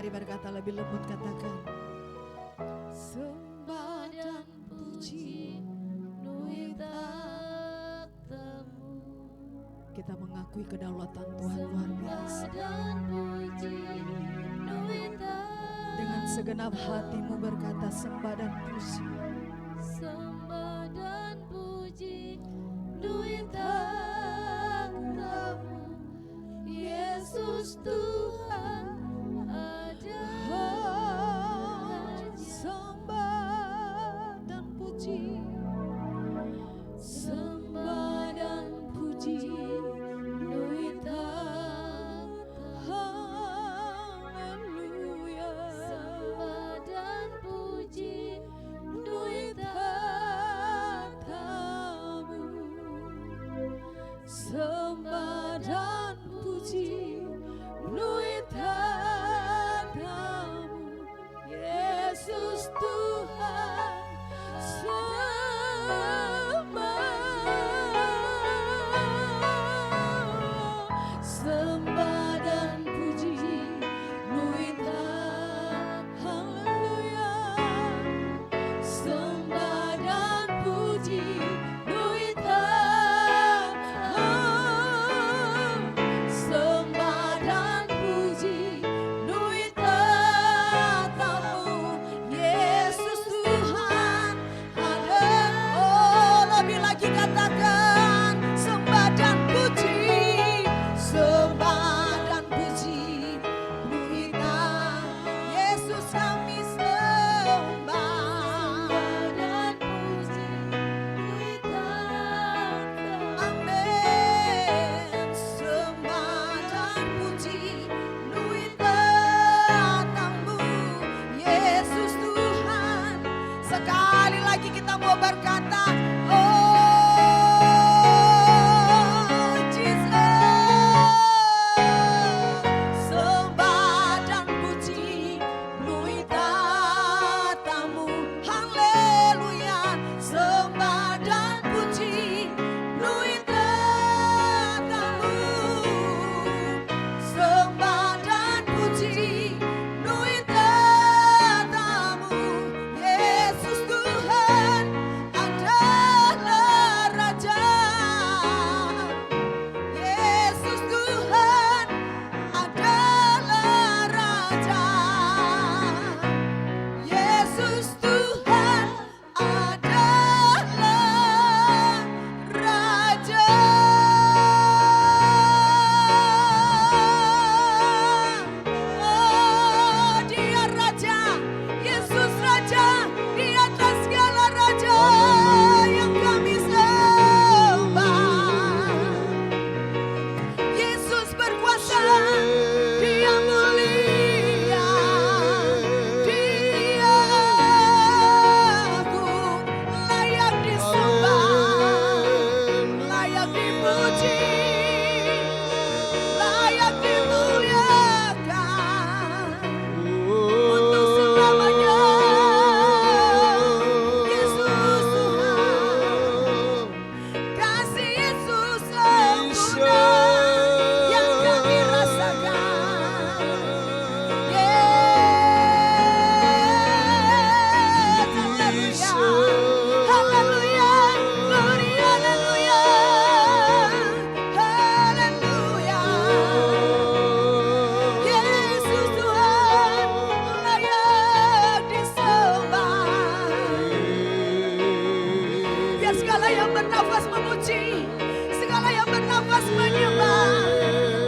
Mari berkata lebih lembut, katakan sembah dan puji nuitatamu. Kita mengakui kedaulatan Tuhan luar biasa. Dengan segenap hatimu berkata sembah dan puji. Sembah dan puji nuitatamu, Yesus Tuhan adalah sembah dan puji, sembah dan puji nuitatamu, haleluya. sembah dan puji nuitatamu, Sembah dan puji nuitatamu, Yesus Tuhan. Sembah dan puji nuitatamu, haleluya. Sembah dan puji nuitatamu, sembah dan puji nuitatamu, Yesus Tuhan ada. Oh, lebih lagi katakan sembah dan puji, sembah dan puji nuitatamu, Yesus kami sembah dan puji nuitatamu. Amin. Sembah dan puji nuitatamu, Yesus Tuhan. Sekali lagi kita mau berkata, oh Jesus. Sembah dan puji nuitatamu, haleluya. Sembah dan puji nuitatamu, sembah dan puji nuitatamu, Yesus Tuhan adalah Raja. Yesus Tuhan adalah Raja. Yesus Tuhan adalah Raja. Oh, Dia Raja, Yesus Raja di atas segala raja yang kami sembah. Yesus berkuasa, Dia mulia, Dia agung, layak disembah, layak dipuji, layak dimuliakan untuk selamanya. Yesus Tuhan, kasih Yesus sempurna yang kami rasakan. Yes, haleluya, haleluya, glory, haleluya, haleluya. Yesus Tuhan layak disembah. Biar segala yang bernafas memuji, segala yang bernafas menyembah.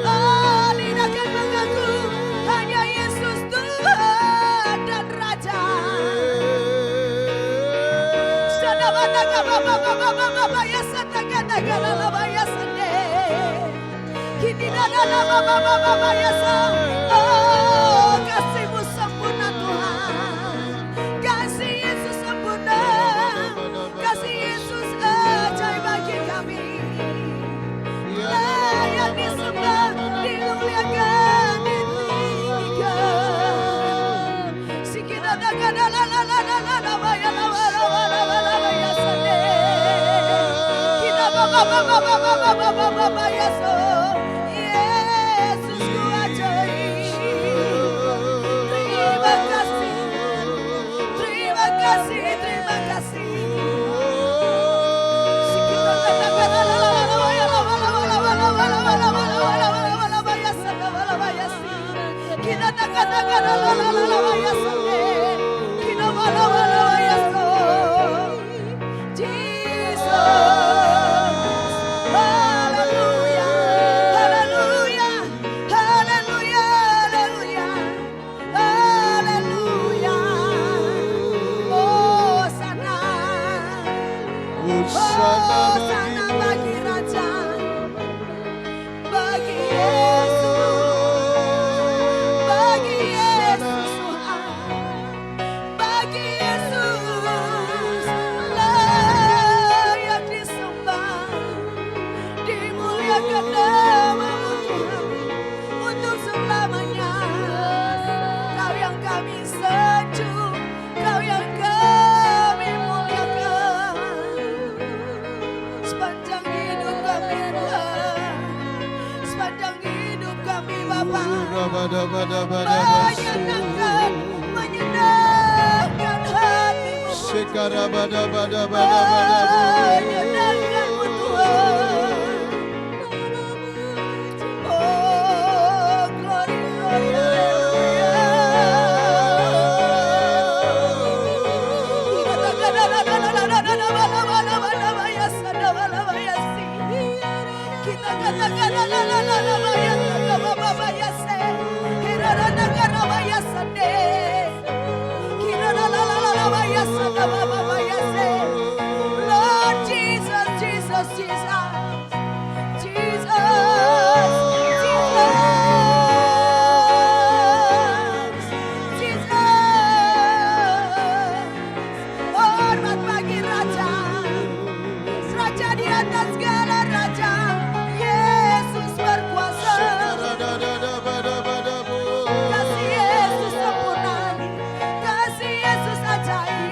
Oh, lidah akan mengaku hanya Yesus Tuhan dan Raja. Sada bataka baba baba baba ya sataka tagala laba ya sande. Kini dada laba baba baba ya sa. Oh, kasih-Mu sempurna Tuhan. Kasih Yesus sempurna. Kasih Yesus ajaib bagi kami. Layak disembah, dimuliakan, ditinggikan. Sikita tagada la la la la la la ya la la la la la ya sande. Kita baba baba baba baba baba ya so. Yesus ku ajaib. Sana bagi Raja, bagi Yesus, bagi Yesus Tuhan, bagi Yesus layak disembah, dimuliakan nama-Mu Tuhan untuk selamanya. Kau yang kami sanjung, Kau yang kami muliakan sepanjang hidup kami Tuhan, sepanjang hidup kami Bapa. Menyenangkan hati-Mu, menyenangkan-Mu Tuhan. Oh, glory, glory, Lord Jesus, Jesus, Jesus, Jesus, Jesus. Hormat bagi Raja, Raja di atas segala raja. Yesus berkuasa, kasih Yesus sempurna, kasih Yesus ajaib.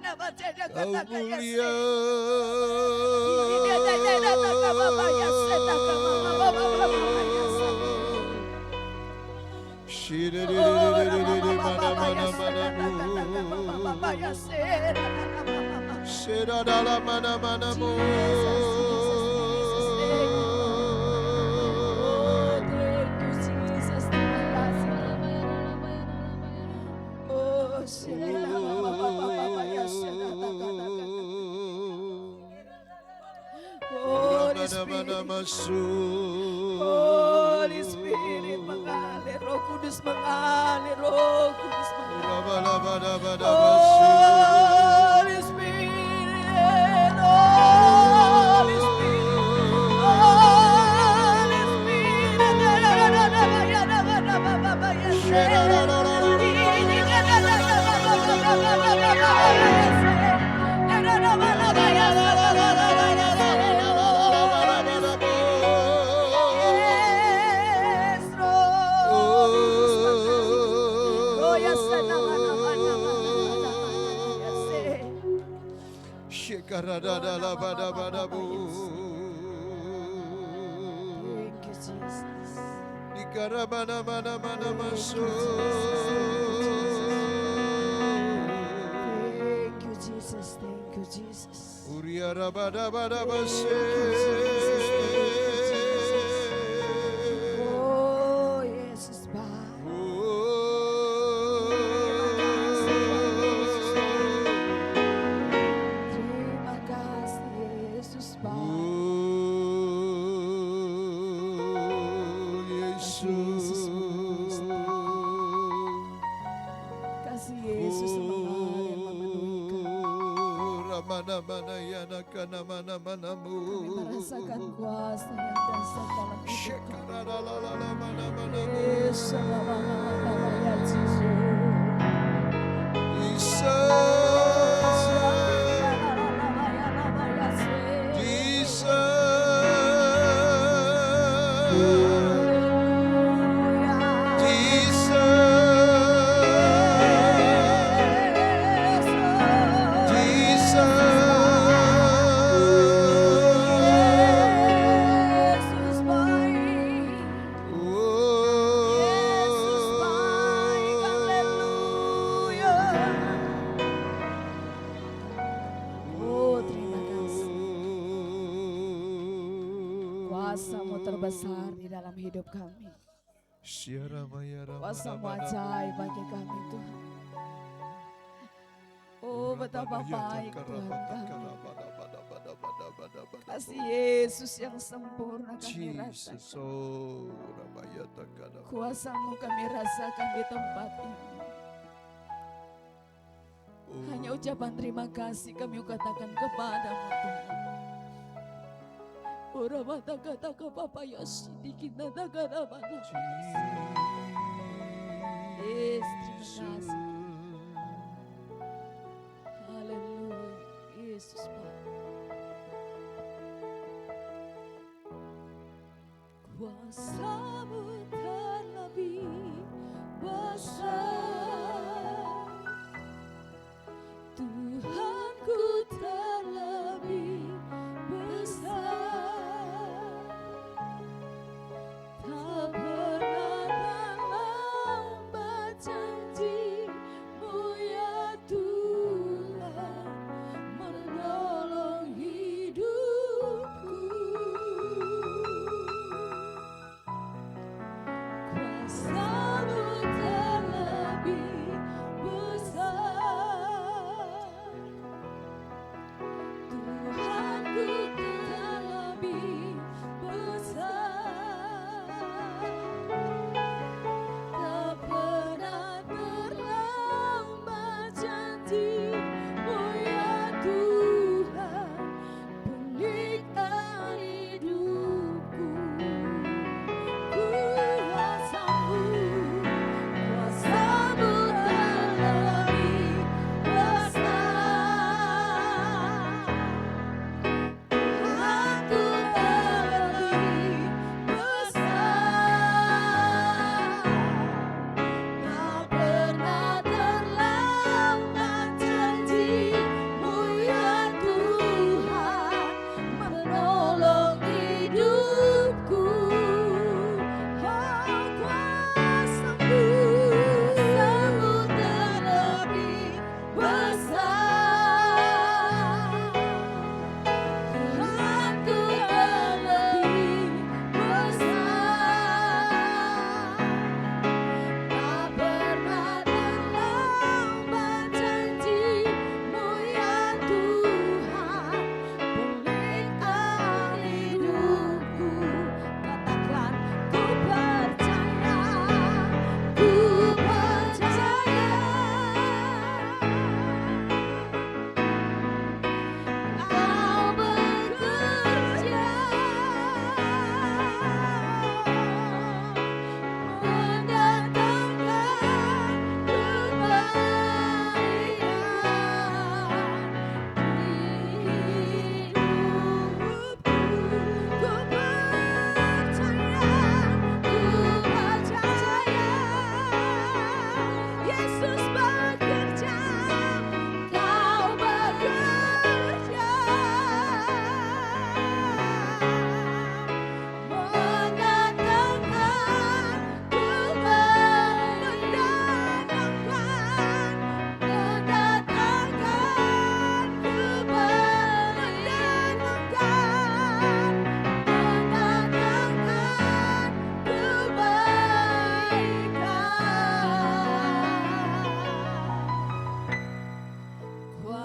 Kau mulia. Holy Spirit mengalir, Roh Kudus mengalir, Roh Kudus mengalir. Holy Spirit, Holy Spirit, Holy Thank you, Jesus. Thank you, Jesus. Thank you, Jesus. Oh, Yesus Bapa. Terima kasih, Yesus Bapa. Kasih Yesus mengalir memenuhi kami. Merasakan kuasa yang dahsyat dalam hidup kami. Yesus, ya Yesus baik. Yesus baik, haleluya. Oh, terima kasih. Kuasa-Mu terbesar di dalam hidup kami. Kuasa-Mu ajaib bagi kami, Tuhan. Oh, betapa baik Tuhan kami. Kasih Yesus yang sempurna kami rasakan. Kuasa-Mu kami rasakan di tempat ini. Hanya ucapan terima kasih kami katakan kepadamu Tuhan. Ora mata kata ke Papa Yosi dikita takara mana. Yes, terima kasih. Haleluya, Yesus Bapa. Kuasa-Mu terlebih besar, Tuhanku terlebih besar, tak pernah terlambat janji-Mu ya Tuhan, menolong hidupku. Kuasa-Mu terlebih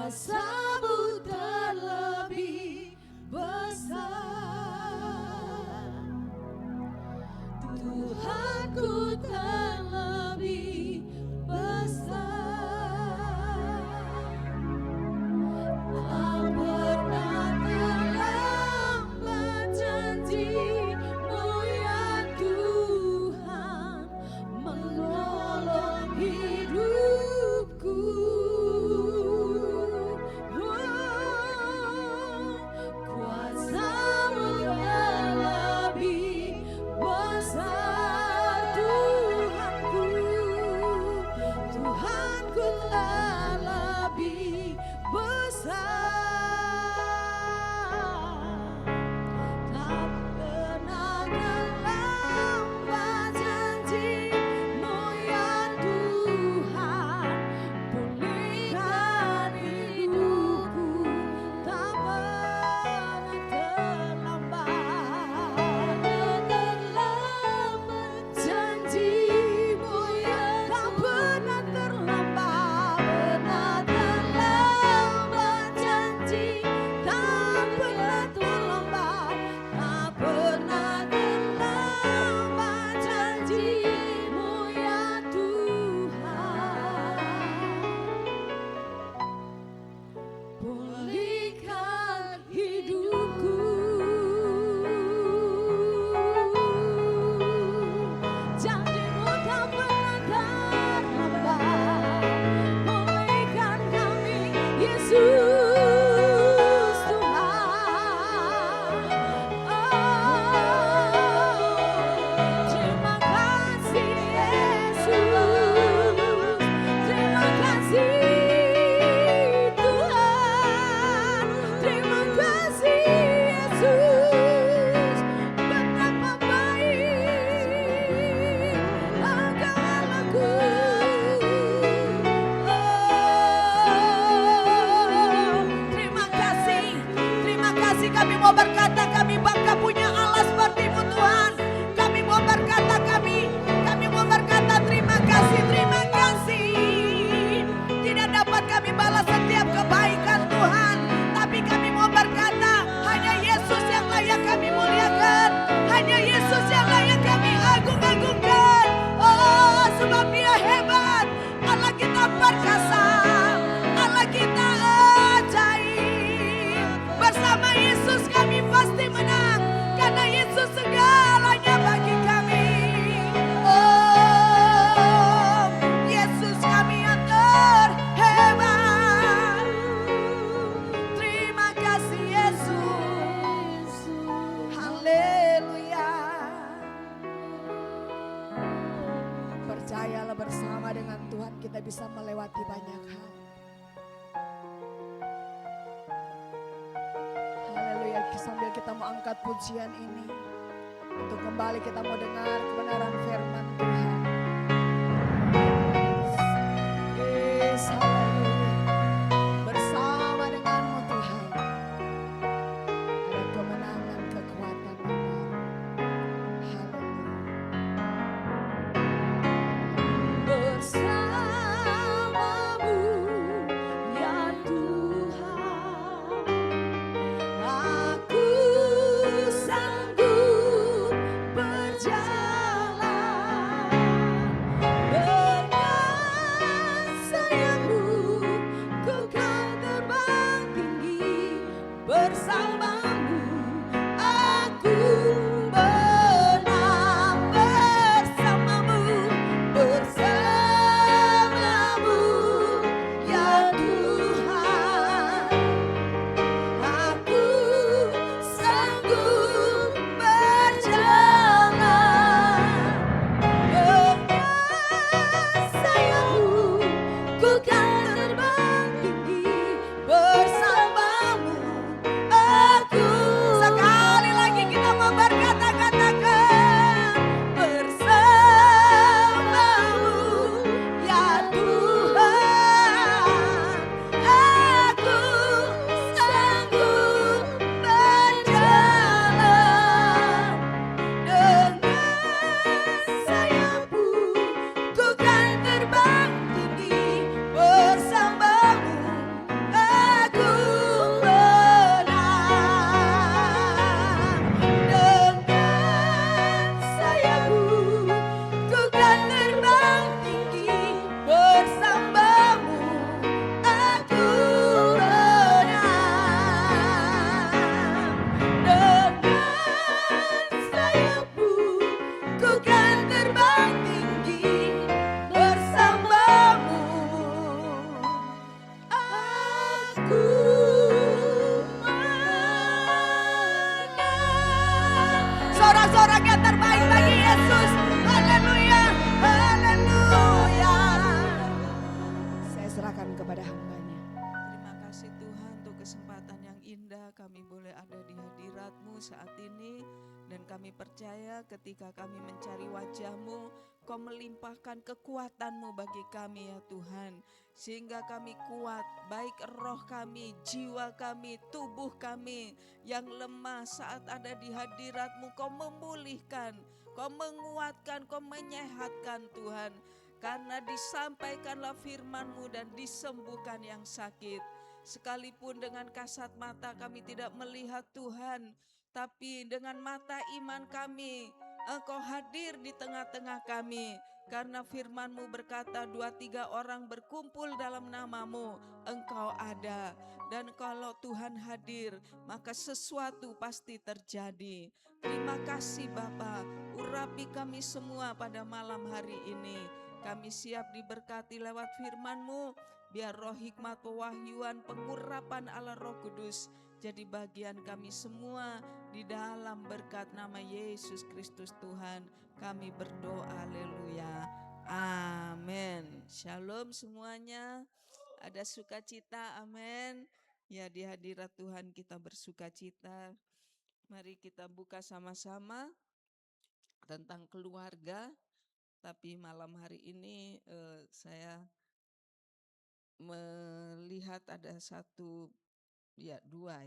Kuasa-Mu terlebih besar, Tuhanku terlebih besar. Tak pernah terlambat janji-Mu ya Tuhan, menolong hidupku. Kuasa-Mu terlebih besar, Tuhanku, Tuhanku terlebih besar. Tak pernah terlambat janji-Mu ya Tuhan, pulihkan hidupku. Tak pernah terlambat janji-Mu ya, tak pernah terlambat janji, tak pernah terlambat, tak pernah terlambat janji-Mu ya Tuhan, pulihkan hidupku. Janji-Mu tak pernah terlambat, pulihkan kami, Yesus Tuhan. Terima kasih Yesus, terima kasih Tuhan, terima kasih Yesus. Betapa baik Engkau terima kasih kami mau berkata kami bangga punya Allah seperti-Mu Tuhan. Kami mau berkata kami mau berkata terima kasih. Tidak dapat kami balas setiap kebaikan Tuhan, tapi kami mau berkata hanya Yesus yang layak kami muliakan, hanya Yesus yang layak kami agung-agungkan. Oh, sebab Dia hebat, Allah kita perkasa, Allah kita ajaib. Bersama Yesus kami pasti menang, karena Yesus segalanya bagi kami. Oh, Yesus kami yang terhebat. Terima kasih Yesus. Haleluya. Percayalah bersama dengan Tuhan kita bisa melewati banyak hal. Haleluya. Sambil kita mau angkat pujian ini, untuk kembali kita mau dengar kebenaran firman Tuhan. Yes, haleluya. Bersama denganmu Tuhan, ada kemenangan, kekuatan, aman. Haleluya. Bersama-Mu ya Tuhan, aku sanggup berjalan dengan sayang-Mu, ku kan terbang tinggi. Bersama-Mu aku menang, bersama-Mu ya Tuhan, aku sanggup berjalan dengan sayang-Mu, ku kan terbang tinggi. Bersama-Mu kepada hamba-Nya. Terima kasih Tuhan untuk kesempatan yang indah kami boleh ada di hadirat-Mu saat ini. Dan kami percaya ketika kami mencari wajah-Mu, Kau melimpahkan kekuatan-Mu bagi kami ya Tuhan. Sehingga kami kuat, baik roh kami, jiwa kami, tubuh kami yang lemah saat ada di hadirat-Mu. Kau memulihkan, Kau menguatkan, Kau menyehatkan Tuhan. Karena disampaikanlah firman-Mu dan disembuhkan yang sakit. Sekalipun dengan kasat mata kami tidak melihat Tuhan, tapi dengan mata iman kami, Engkau hadir di tengah-tengah kami. Karena firman-Mu berkata 2-3 orang berkumpul dalam nama-Mu, Engkau ada. Dan kalau Tuhan hadir, maka sesuatu pasti terjadi. Terima kasih Bapa, urapi kami semua pada malam hari ini. Kami siap diberkati lewat firman-Mu, biar roh hikmat, pewahyuan, pengurapan Allah Roh Kudus jadi bagian kami semua di dalam berkat nama Yesus Kristus Tuhan. Kami berdoa, haleluya. Amin. Shalom semuanya. Ada sukacita, amin. Ya, di hadirat Tuhan kita bersukacita. Mari kita buka sama-sama tentang keluarga. Tapi malam hari ini saya melihat ada dua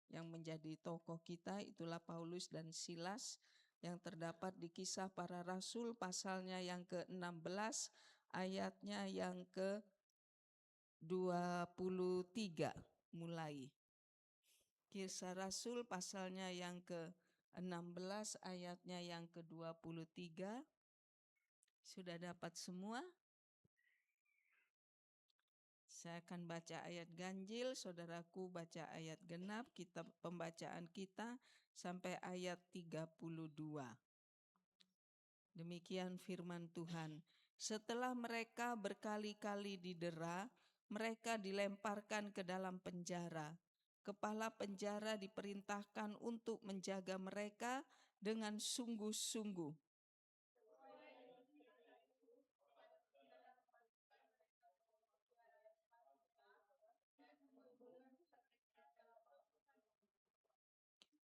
yang menjadi tokoh kita, itulah Paulus dan Silas yang terdapat di Kisah Para Rasul pasalnya yang ke-16 ayatnya yang ke-23 mulai. Kisah Rasul pasalnya yang ke-16 ayatnya yang ke-23. Sudah dapat semua? Saya akan baca ayat ganjil, saudaraku baca ayat genap, kitab pembacaan kita sampai ayat 32. Demikian firman Tuhan. Setelah mereka berkali-kali didera, mereka dilemparkan ke dalam penjara. Kepala penjara diperintahkan untuk menjaga mereka dengan sungguh-sungguh.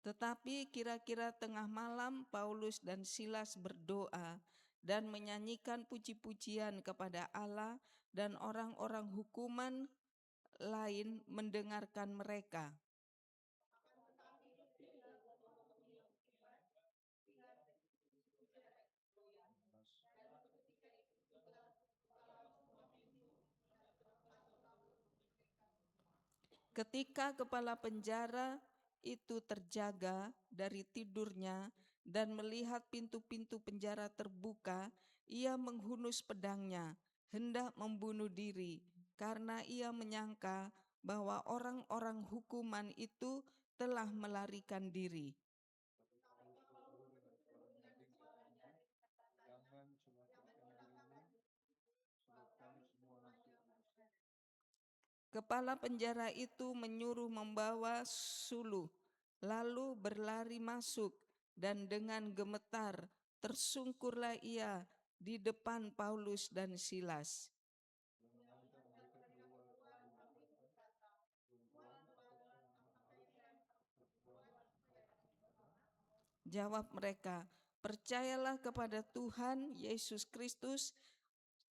Tetapi kira-kira tengah malam Paulus dan Silas berdoa dan menyanyikan puji-pujian kepada Allah, dan orang-orang hukuman lain mendengarkan mereka. Ketika kepala penjara itu terjaga dari tidurnya dan melihat pintu-pintu penjara terbuka, ia menghunus pedangnya, hendak membunuh diri, karena ia menyangka bahwa orang-orang hukuman itu telah melarikan diri. Kepala penjara itu menyuruh membawa suluh, lalu berlari masuk, dan dengan gemetar tersungkurlah ia di depan Paulus dan Silas. Jawab mereka, percayalah kepada Tuhan Yesus Kristus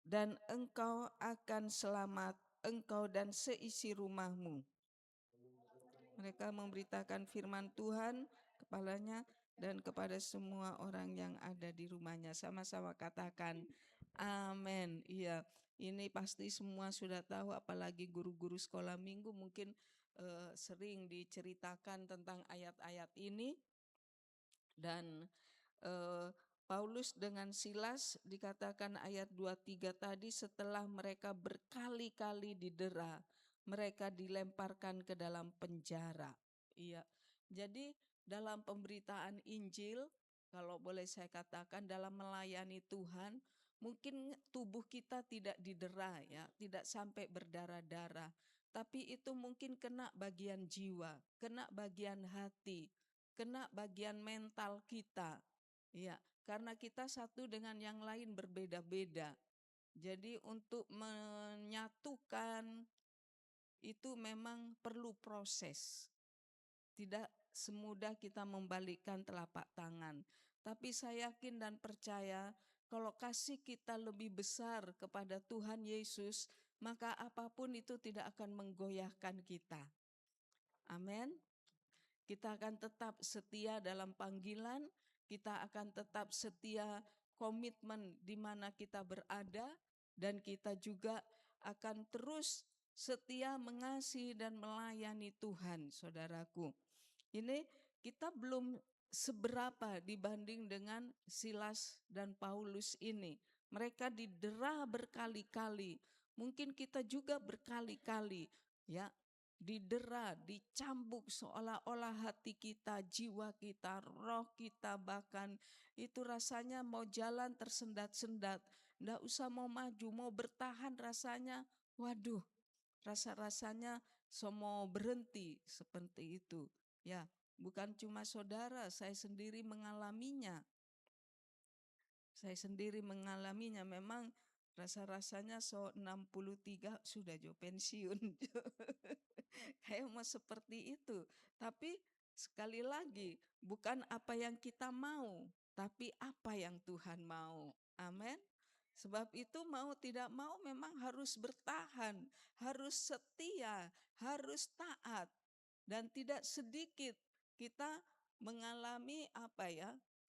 dan engkau akan selamat, engkau dan seisi rumahmu. Mereka memberitakan firman Tuhan kepalanya dan kepada semua orang yang ada di rumahnya. Sama-sama katakan amin. Iya, ini pasti semua sudah tahu, apalagi guru-guru sekolah minggu mungkin sering diceritakan tentang ayat-ayat ini. Dan Paulus dengan Silas dikatakan ayat 23 tadi, setelah mereka berkali-kali didera, mereka dilemparkan ke dalam penjara. Iya. Jadi dalam pemberitaan Injil, kalau boleh saya katakan, dalam melayani Tuhan, mungkin tubuh kita tidak didera ya, tidak sampai berdarah-darah, tapi itu mungkin kena bagian jiwa, kena bagian hati, kena bagian mental kita. Ya, karena kita satu dengan yang lain berbeda-beda. Jadi untuk menyatukan itu memang perlu proses. Tidak semudah kita membalikkan telapak tangan. Tapi saya yakin dan percaya kalau kasih kita lebih besar kepada Tuhan Yesus, maka apapun itu tidak akan menggoyahkan kita. Amin. Kita akan tetap setia dalam panggilan, kita akan tetap setia komitmen di mana kita berada, dan kita juga akan terus setia mengasihi dan melayani Tuhan, saudaraku. Ini kita belum seberapa dibanding dengan Silas dan Paulus ini. Mereka didera berkali-kali. Mungkin kita juga berkali-kali, ya, didera, dicambuk seolah-olah hati kita, jiwa kita, roh kita bahkan itu rasanya mau jalan tersendat-sendat, nggak usah mau maju, mau bertahan rasanya, waduh, rasa-rasanya mau berhenti seperti itu. Ya, bukan cuma saudara, saya sendiri mengalaminya. Saya sendiri mengalaminya, memang rasa-rasanya 63 sudah jo pensiun. Kayak mau seperti itu. Tapi sekali lagi, bukan apa yang kita mau, tapi apa yang Tuhan mau. Amin. Sebab itu mau tidak mau memang harus bertahan, harus setia, harus taat. Dan tidak sedikit kita mengalami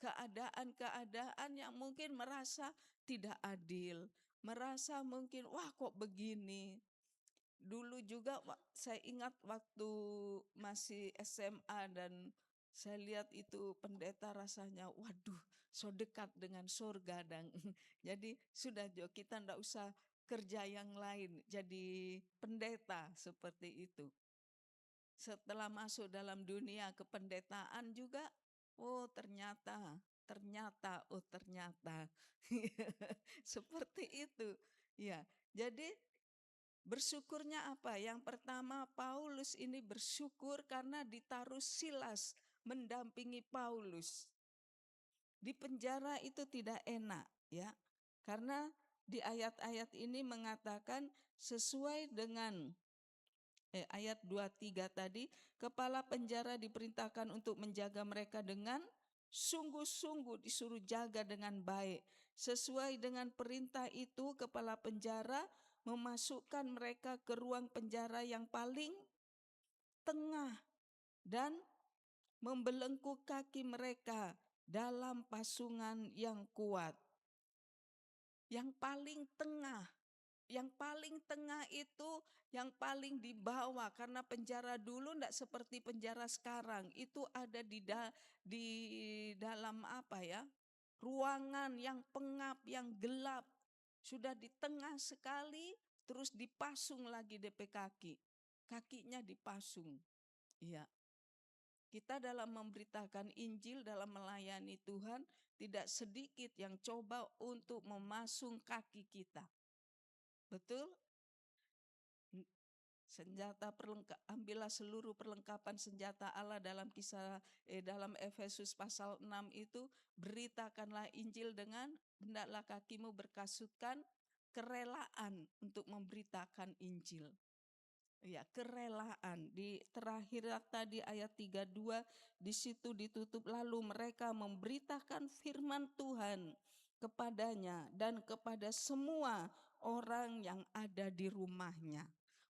keadaan-keadaan yang mungkin merasa tidak adil, merasa mungkin wah kok begini. Dulu juga saya ingat waktu masih SMA dan saya lihat itu pendeta rasanya waduh so dekat dengan surga, dan jadi sudah jo kita ndak usah kerja yang lain, jadi pendeta seperti itu. Setelah masuk dalam dunia kependetaan juga, oh ternyata seperti itu. Ya, jadi bersyukurnya apa? Yang pertama, Paulus ini bersyukur karena ditaruh Silas mendampingi Paulus. Di penjara itu tidak enak, ya. Karena di ayat-ayat ini mengatakan sesuai dengan ayat 23 tadi, kepala penjara diperintahkan untuk menjaga mereka dengan sungguh-sungguh, disuruh jaga dengan baik. Sesuai dengan perintah itu, kepala penjara memasukkan mereka ke ruang penjara yang paling tengah dan membelenggu kaki mereka dalam pasungan yang kuat. Yang paling tengah itu yang paling di bawah, karena penjara dulu enggak seperti penjara sekarang. Itu ada di dalam ruangan yang pengap, yang gelap. Sudah di tengah sekali, terus dipasung lagi DP kaki. Kakinya dipasung. Iya. Kita dalam memberitakan Injil, dalam melayani Tuhan, tidak sedikit yang coba untuk memasung kaki kita. Betul? Ambillah seluruh perlengkapan senjata Allah dalam dalam Efesus pasal 6 itu, beritakanlah Injil dengan hendaklah kakimu berkasutkan kerelaan untuk memberitakan Injil. Ya, kerelaan. Di terakhir tadi ayat 32 di situ ditutup, lalu mereka memberitakan firman Tuhan kepadanya dan kepada semua orang yang ada di rumahnya.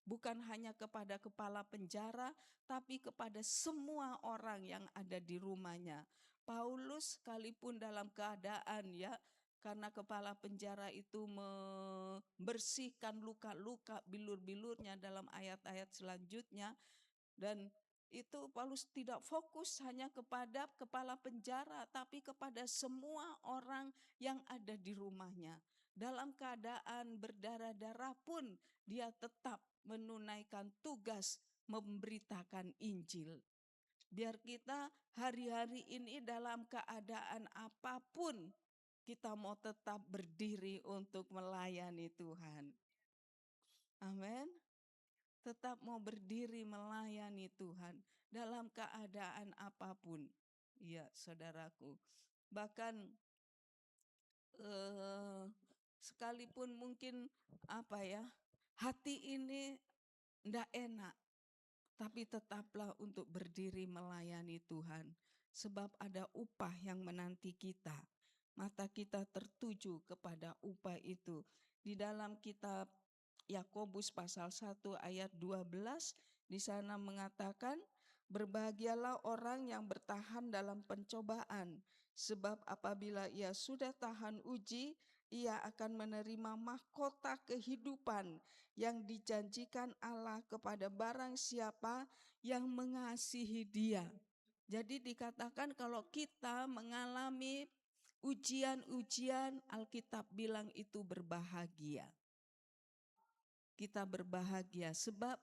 Bukan hanya kepada kepala penjara, tapi kepada semua orang yang ada di rumahnya. Paulus sekalipun dalam keadaan karena kepala penjara itu membersihkan luka-luka bilur-bilurnya dalam ayat-ayat selanjutnya, dan itu Paulus tidak fokus hanya kepada kepala penjara, tapi kepada semua orang yang ada di rumahnya. Dalam keadaan berdarah-darah pun dia tetap menunaikan tugas memberitakan Injil. Biar kita hari-hari ini dalam keadaan apapun, kita mau tetap berdiri untuk melayani Tuhan. Amin. Tetap mau berdiri melayani Tuhan dalam keadaan apapun. Iya, saudaraku. Bahkan sekalipun mungkin hati ini ndak enak, tapi tetaplah untuk berdiri melayani Tuhan. Sebab ada upah yang menanti kita. Mata kita tertuju kepada upah itu. Di dalam kitab Yakobus pasal 1 ayat 12, di sana mengatakan, berbahagialah orang yang bertahan dalam pencobaan, sebab apabila ia sudah tahan uji, ia akan menerima mahkota kehidupan yang dijanjikan Allah kepada barang siapa yang mengasihi Dia. Jadi dikatakan kalau kita mengalami ujian-ujian, Alkitab bilang itu berbahagia. Kita berbahagia sebab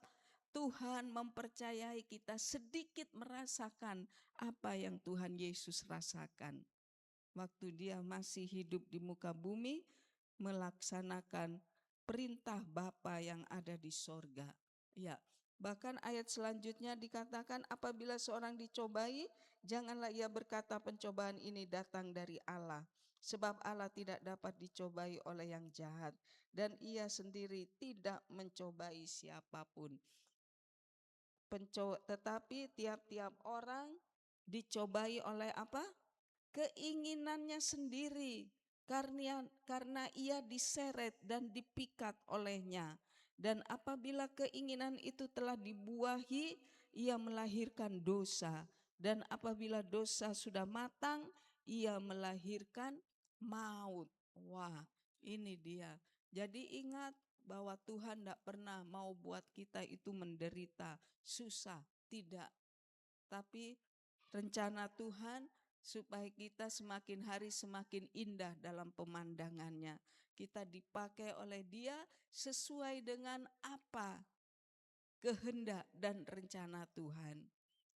Tuhan mempercayai kita sedikit merasakan apa yang Tuhan Yesus rasakan. Waktu dia masih hidup di muka bumi, melaksanakan perintah Bapa yang ada di sorga. Ya, bahkan ayat selanjutnya dikatakan apabila seorang dicobai, janganlah ia berkata pencobaan ini datang dari Allah. Sebab Allah tidak dapat dicobai oleh yang jahat, dan ia sendiri tidak mencobai siapapun. Tetapi tiap-tiap orang dicobai oleh apa? Keinginannya sendiri, karena ia diseret dan dipikat olehnya. Dan apabila keinginan itu telah dibuahi, ia melahirkan dosa. Dan apabila dosa sudah matang, ia melahirkan maut. Wah, ini dia. Jadi ingat bahwa Tuhan tidak pernah mau buat kita itu menderita, susah, tidak. Tapi rencana Tuhan supaya kita semakin hari semakin indah dalam pemandangannya. Kita dipakai oleh Dia sesuai dengan apa kehendak dan rencana Tuhan.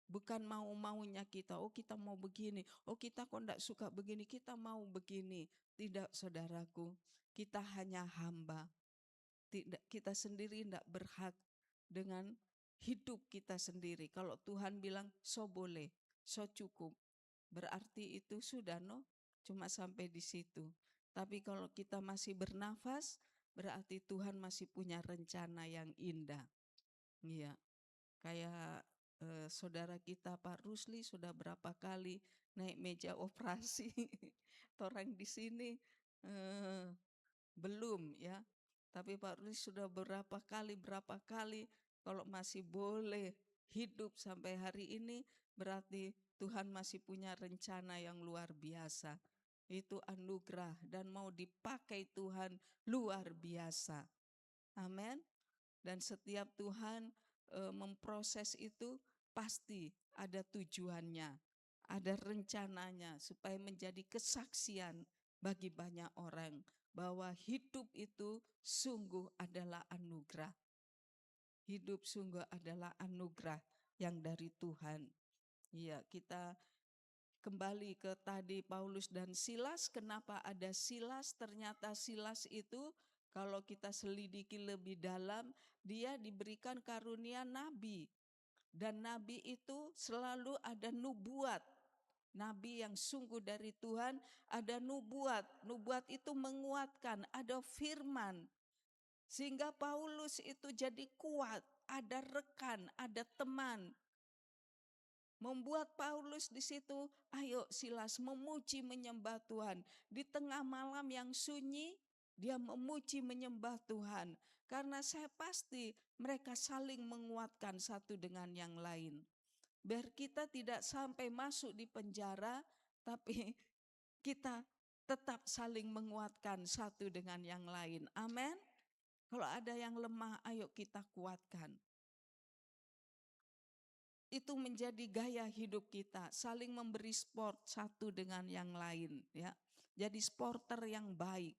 Bukan mau-maunya kita, oh kita mau begini, oh kita kok tidak suka begini, kita mau begini. Tidak saudaraku, kita hanya hamba. Kita sendiri tidak berhak dengan hidup kita sendiri. Kalau Tuhan bilang so boleh, so cukup, berarti itu sudah cuma sampai di situ. Tapi kalau kita masih bernafas, berarti Tuhan masih punya rencana yang indah. Iya, kayak saudara kita Pak Rusli sudah berapa kali naik meja operasi. Orang di sini belum ya. Tapi Pak Rusli sudah berapa kali kalau masih boleh hidup sampai hari ini, berarti Tuhan masih punya rencana yang luar biasa. Itu anugerah dan mau dipakai Tuhan luar biasa. Amin. Dan setiap Tuhan memproses itu pasti ada tujuannya, ada rencananya supaya menjadi kesaksian bagi banyak orang bahwa hidup itu sungguh adalah anugerah. Hidup sungguh adalah anugerah yang dari Tuhan. Ya, kita kembali ke tadi Paulus dan Silas. Kenapa ada Silas? Ternyata Silas itu kalau kita selidiki lebih dalam, dia diberikan karunia nabi. Dan nabi itu selalu ada nubuat. Nabi yang sungguh dari Tuhan ada nubuat. Nubuat itu menguatkan, ada firman. Sehingga Paulus itu jadi kuat, ada rekan, ada teman. Membuat Paulus di situ, ayo Silas memuji menyembah Tuhan. Di tengah malam yang sunyi, dia memuji menyembah Tuhan. Karena saya pasti mereka saling menguatkan satu dengan yang lain. Biar kita tidak sampai masuk di penjara, tapi kita tetap saling menguatkan satu dengan yang lain. Amin. Kalau ada yang lemah, ayo kita kuatkan. Itu menjadi gaya hidup kita, saling memberi sport satu dengan yang lain, ya. Jadi sporter yang baik.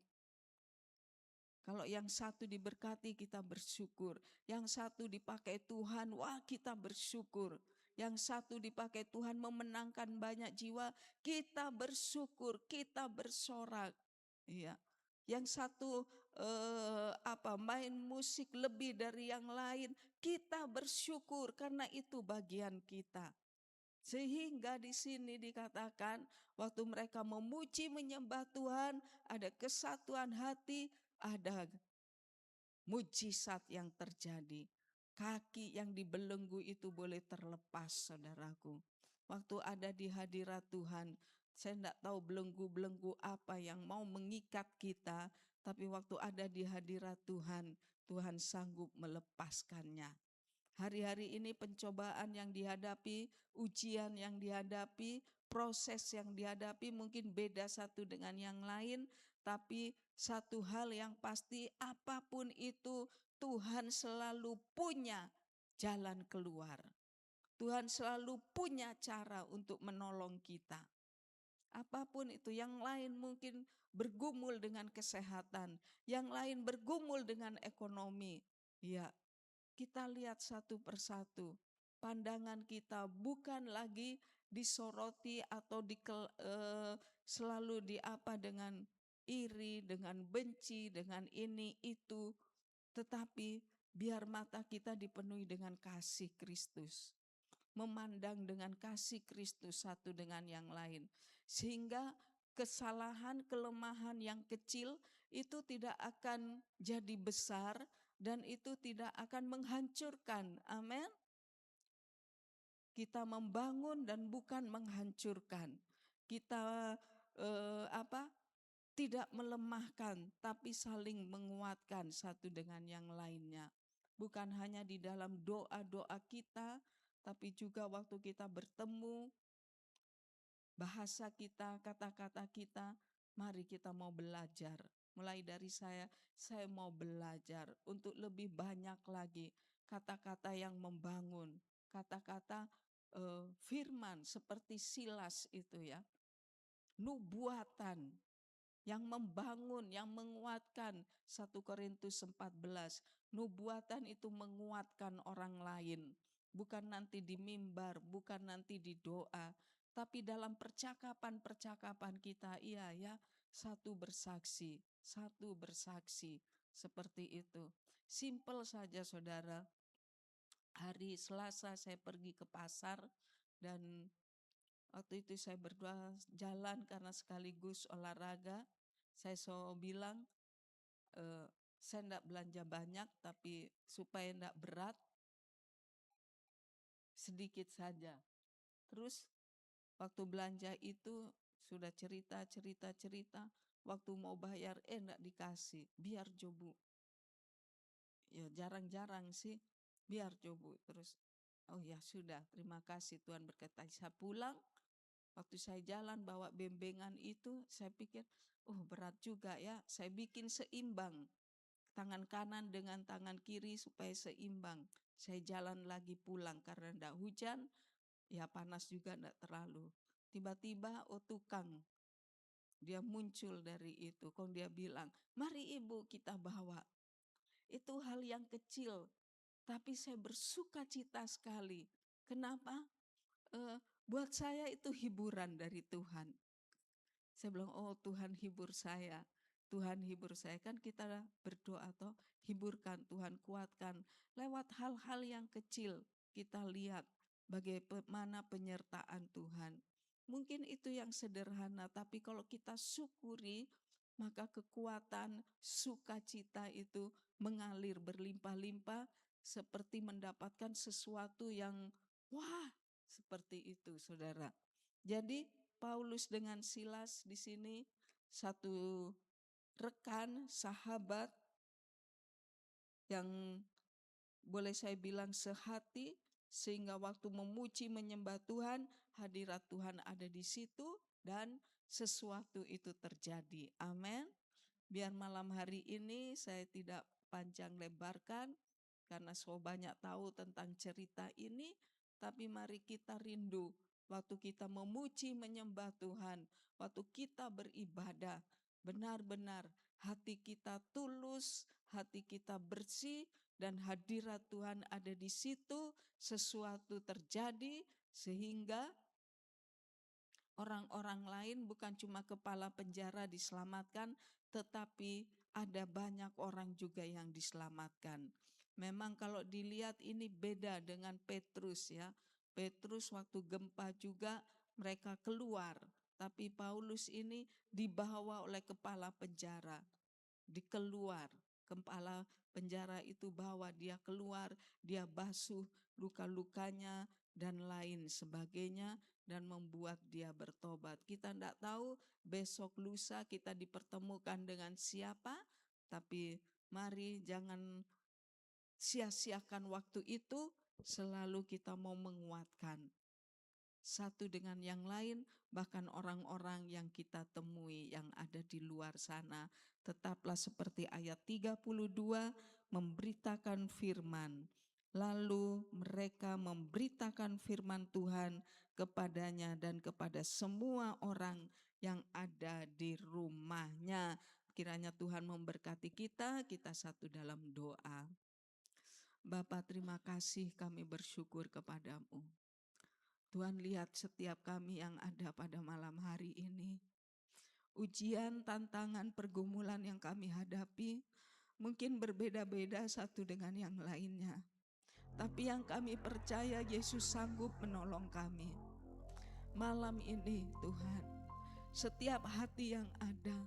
Kalau yang satu diberkati kita bersyukur, yang satu dipakai Tuhan, wah kita bersyukur. Yang satu dipakai Tuhan memenangkan banyak jiwa, kita bersyukur, kita bersorak. Iya. Yang satu main musik lebih dari yang lain, kita bersyukur karena itu bagian kita. Sehingga di sini dikatakan waktu mereka memuji menyembah Tuhan, ada kesatuan hati, ada mujizat yang terjadi. kaki yang dibelenggu itu boleh terlepas, saudaraku. Waktu ada di hadirat Tuhan, saya tidak tahu belenggu-belenggu apa yang mau mengikat kita, tapi waktu ada di hadirat Tuhan, Tuhan sanggup melepaskannya. Hari-hari ini pencobaan yang dihadapi, ujian yang dihadapi, proses yang dihadapi mungkin beda satu dengan yang lain, tapi satu hal yang pasti, apapun itu Tuhan selalu punya jalan keluar. Tuhan selalu punya cara untuk menolong kita. Apapun itu, yang lain mungkin bergumul dengan kesehatan, yang lain bergumul dengan ekonomi. Ya, kita lihat satu persatu. Pandangan kita bukan lagi disoroti atau selalu dengan iri, dengan benci, dengan ini itu. Tetapi biar mata kita dipenuhi dengan kasih Kristus. Memandang dengan kasih Kristus satu dengan yang lain. Sehingga kesalahan, kelemahan yang kecil itu tidak akan jadi besar dan itu tidak akan menghancurkan. Amin. Kita membangun dan bukan menghancurkan. Kita tidak melemahkan, tapi saling menguatkan satu dengan yang lainnya. Bukan hanya di dalam doa-doa kita, tapi juga waktu kita bertemu, bahasa kita, kata-kata kita, mari kita mau belajar. Mulai dari saya mau belajar untuk lebih banyak lagi kata-kata yang membangun, kata-kata firman seperti Silas itu ya, nubuatan yang membangun, yang menguatkan. 1 Korintus 14, nubuatan itu menguatkan orang lain. Bukan nanti di mimbar, bukan nanti di doa, tapi dalam percakapan-percakapan kita, iya ya, satu bersaksi, seperti itu. Simple saja saudara. Hari Selasa saya pergi ke pasar dan waktu itu saya berdua jalan karena sekaligus olahraga. Saya bilang, saya tidak belanja banyak, tapi supaya tidak berat, sedikit saja. Terus waktu belanja itu sudah cerita, waktu mau bayar, tidak dikasih, biar coba. Ya jarang-jarang sih, biar coba. Terus, oh ya sudah, terima kasih Tuhan berkati. Saya pulang, waktu saya jalan bawa bembengan itu, saya pikir, oh berat juga ya, saya bikin seimbang. Tangan kanan dengan tangan kiri supaya seimbang. Saya jalan lagi pulang karena tidak hujan, ya panas juga tidak terlalu. Tiba-tiba tukang, dia muncul dari itu. Kok dia bilang, mari ibu kita bawa. Itu hal yang kecil, tapi saya bersuka cita sekali. Kenapa? Buat saya itu hiburan dari Tuhan. Saya bilang, oh Tuhan hibur saya. Tuhan hibur saya. Kan kita berdoa atau hiburkan, Tuhan kuatkan. Lewat hal-hal yang kecil kita lihat bagaimana penyertaan Tuhan. Mungkin itu yang sederhana, tapi kalau kita syukuri, maka kekuatan sukacita itu mengalir berlimpah-limpah seperti mendapatkan sesuatu yang wah, seperti itu saudara. Jadi Paulus dengan Silas di sini satu rekan, sahabat yang boleh saya bilang sehati, sehingga waktu memuji menyembah Tuhan, hadirat Tuhan ada di situ dan sesuatu itu terjadi. Amin. Biar malam hari ini saya tidak panjang lebarkan karena so banyak tahu tentang cerita ini, tapi mari kita rindu waktu kita memuji menyembah Tuhan, waktu kita beribadah, benar-benar hati kita tulus, hati kita bersih, dan hadirat Tuhan ada di situ, sesuatu terjadi sehingga orang-orang lain bukan cuma kepala penjara diselamatkan, tetapi ada banyak orang juga yang diselamatkan. Memang kalau dilihat ini beda dengan Petrus ya. Petrus waktu gempa juga mereka keluar, tapi Paulus ini dibawa oleh kepala penjara, dikeluar. kepala penjara itu, bawa dia keluar, dia basuh luka-lukanya dan lain sebagainya, dan membuat dia bertobat. Kita tidak tahu besok lusa kita dipertemukan dengan siapa, tapi mari jangan sia-siakan waktu itu, selalu kita mau menguatkan satu dengan yang lain, bahkan orang-orang yang kita temui yang ada di luar sana. Tetaplah seperti ayat 32, memberitakan firman. Lalu mereka memberitakan firman Tuhan kepadanya dan kepada semua orang yang ada di rumahnya. Kiranya Tuhan memberkati kita satu dalam doa. Bapa, terima kasih, kami bersyukur kepadamu. Tuhan, lihat setiap kami yang ada pada malam hari ini. Ujian, tantangan, pergumulan yang kami hadapi mungkin berbeda-beda satu dengan yang lainnya. Tapi yang kami percaya, Yesus sanggup menolong kami. Malam ini Tuhan, setiap hati yang ada,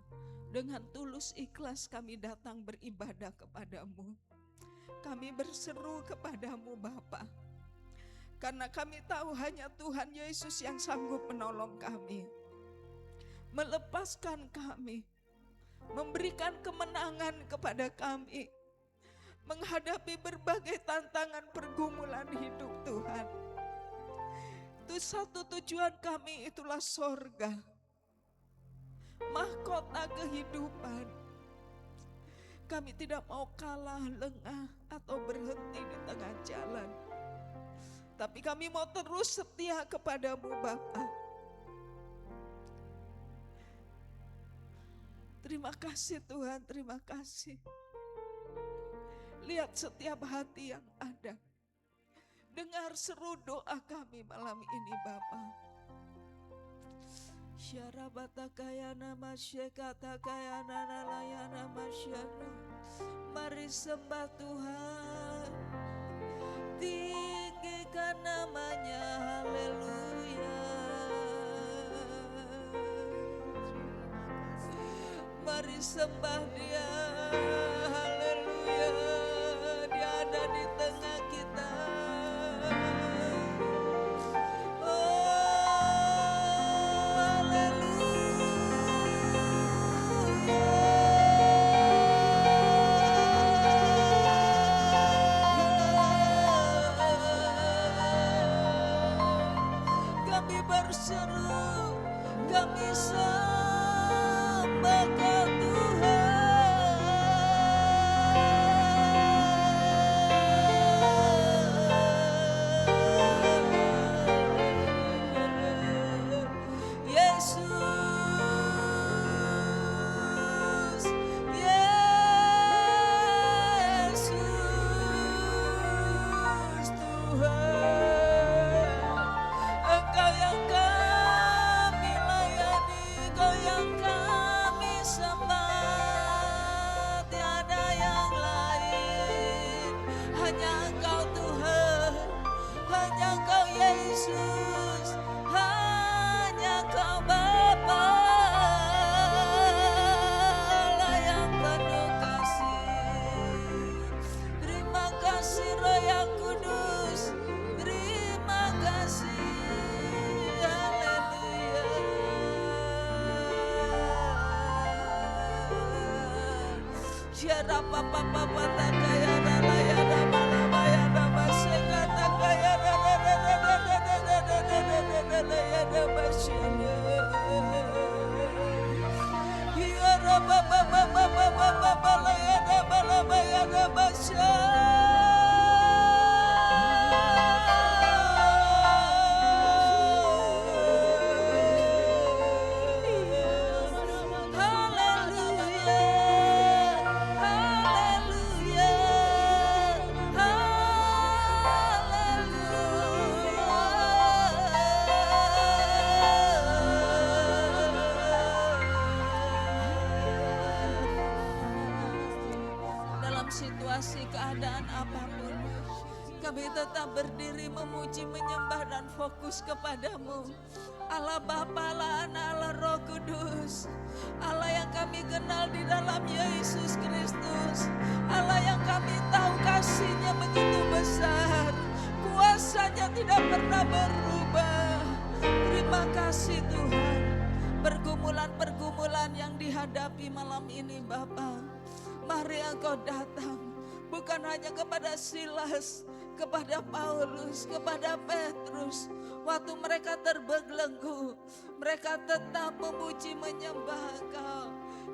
dengan tulus ikhlas kami datang beribadah kepadamu. Kami berseru kepadamu Bapa, karena kami tahu hanya Tuhan Yesus yang sanggup menolong kami, melepaskan kami, memberikan kemenangan kepada kami, menghadapi berbagai tantangan pergumulan hidup Tuhan. Itu satu tujuan kami, itulah sorga, mahkota kehidupan. Kami tidak mau kalah, lengah, atau berhenti di tengah jalan. Tapi kami mau terus setia kepadamu Bapa. Terima kasih Tuhan, terima kasih. Lihat setiap hati yang ada. Dengar seru doa kami malam ini Bapa. Syarabatakayana masyaikatakayana nalayana masyana. Mari sembah Tuhan, tinggikan namanya, haleluya. Mari sembah Dia, haleluya. Dia ada di tengah kita. Kami sembah Kau Tuhan. Yesus, Yesus Tuhan. Engkau yang kami layani, Engkau yang kami sembah, tiada yang lain. Hanya Engkau Tuhan, hanya Engkau Yesus, hanya Engkau Bapa, Allah yang penuh kasih. Terima kasih Roh yang Kudus, terima kasih. Situasi keadaan apapun, Kami tetap berdiri memuji, menyembah dan fokus kepadamu. Allah Bapa, Allah Anak, Allah Roh Kudus. Allah yang kami kenal di dalam Yesus Kristus. Allah yang kami tahu kasih-Nya begitu besar. Kuasa-Nya tidak pernah berubah. Terima kasih Tuhan. Pergumulan-pergumulan yang dihadapi malam ini Bapa, mari Engkau datang. Bukan hanya kepada Silas, kepada Paulus, kepada Petrus. Waktu mereka terbelenggu, mereka tetap memuji menyembah Engkau.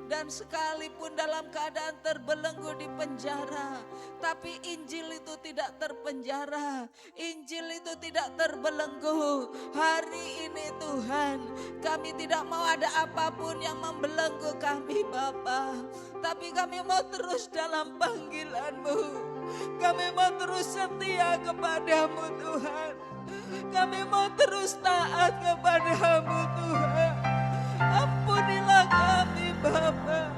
Dan sekalipun dalam keadaan terbelenggu di penjara, tapi Injil itu tidak terpenjara, Injil itu tidak terbelenggu. Hari ini Tuhan, kami tidak mau ada apapun yang membelenggu kami Bapa, tapi kami mau terus dalam panggilan-Mu. Kami mau terus setia kepadamu Tuhan. Kami mau terus taat kepadamu Tuhan. Ampunilah kami Bapa,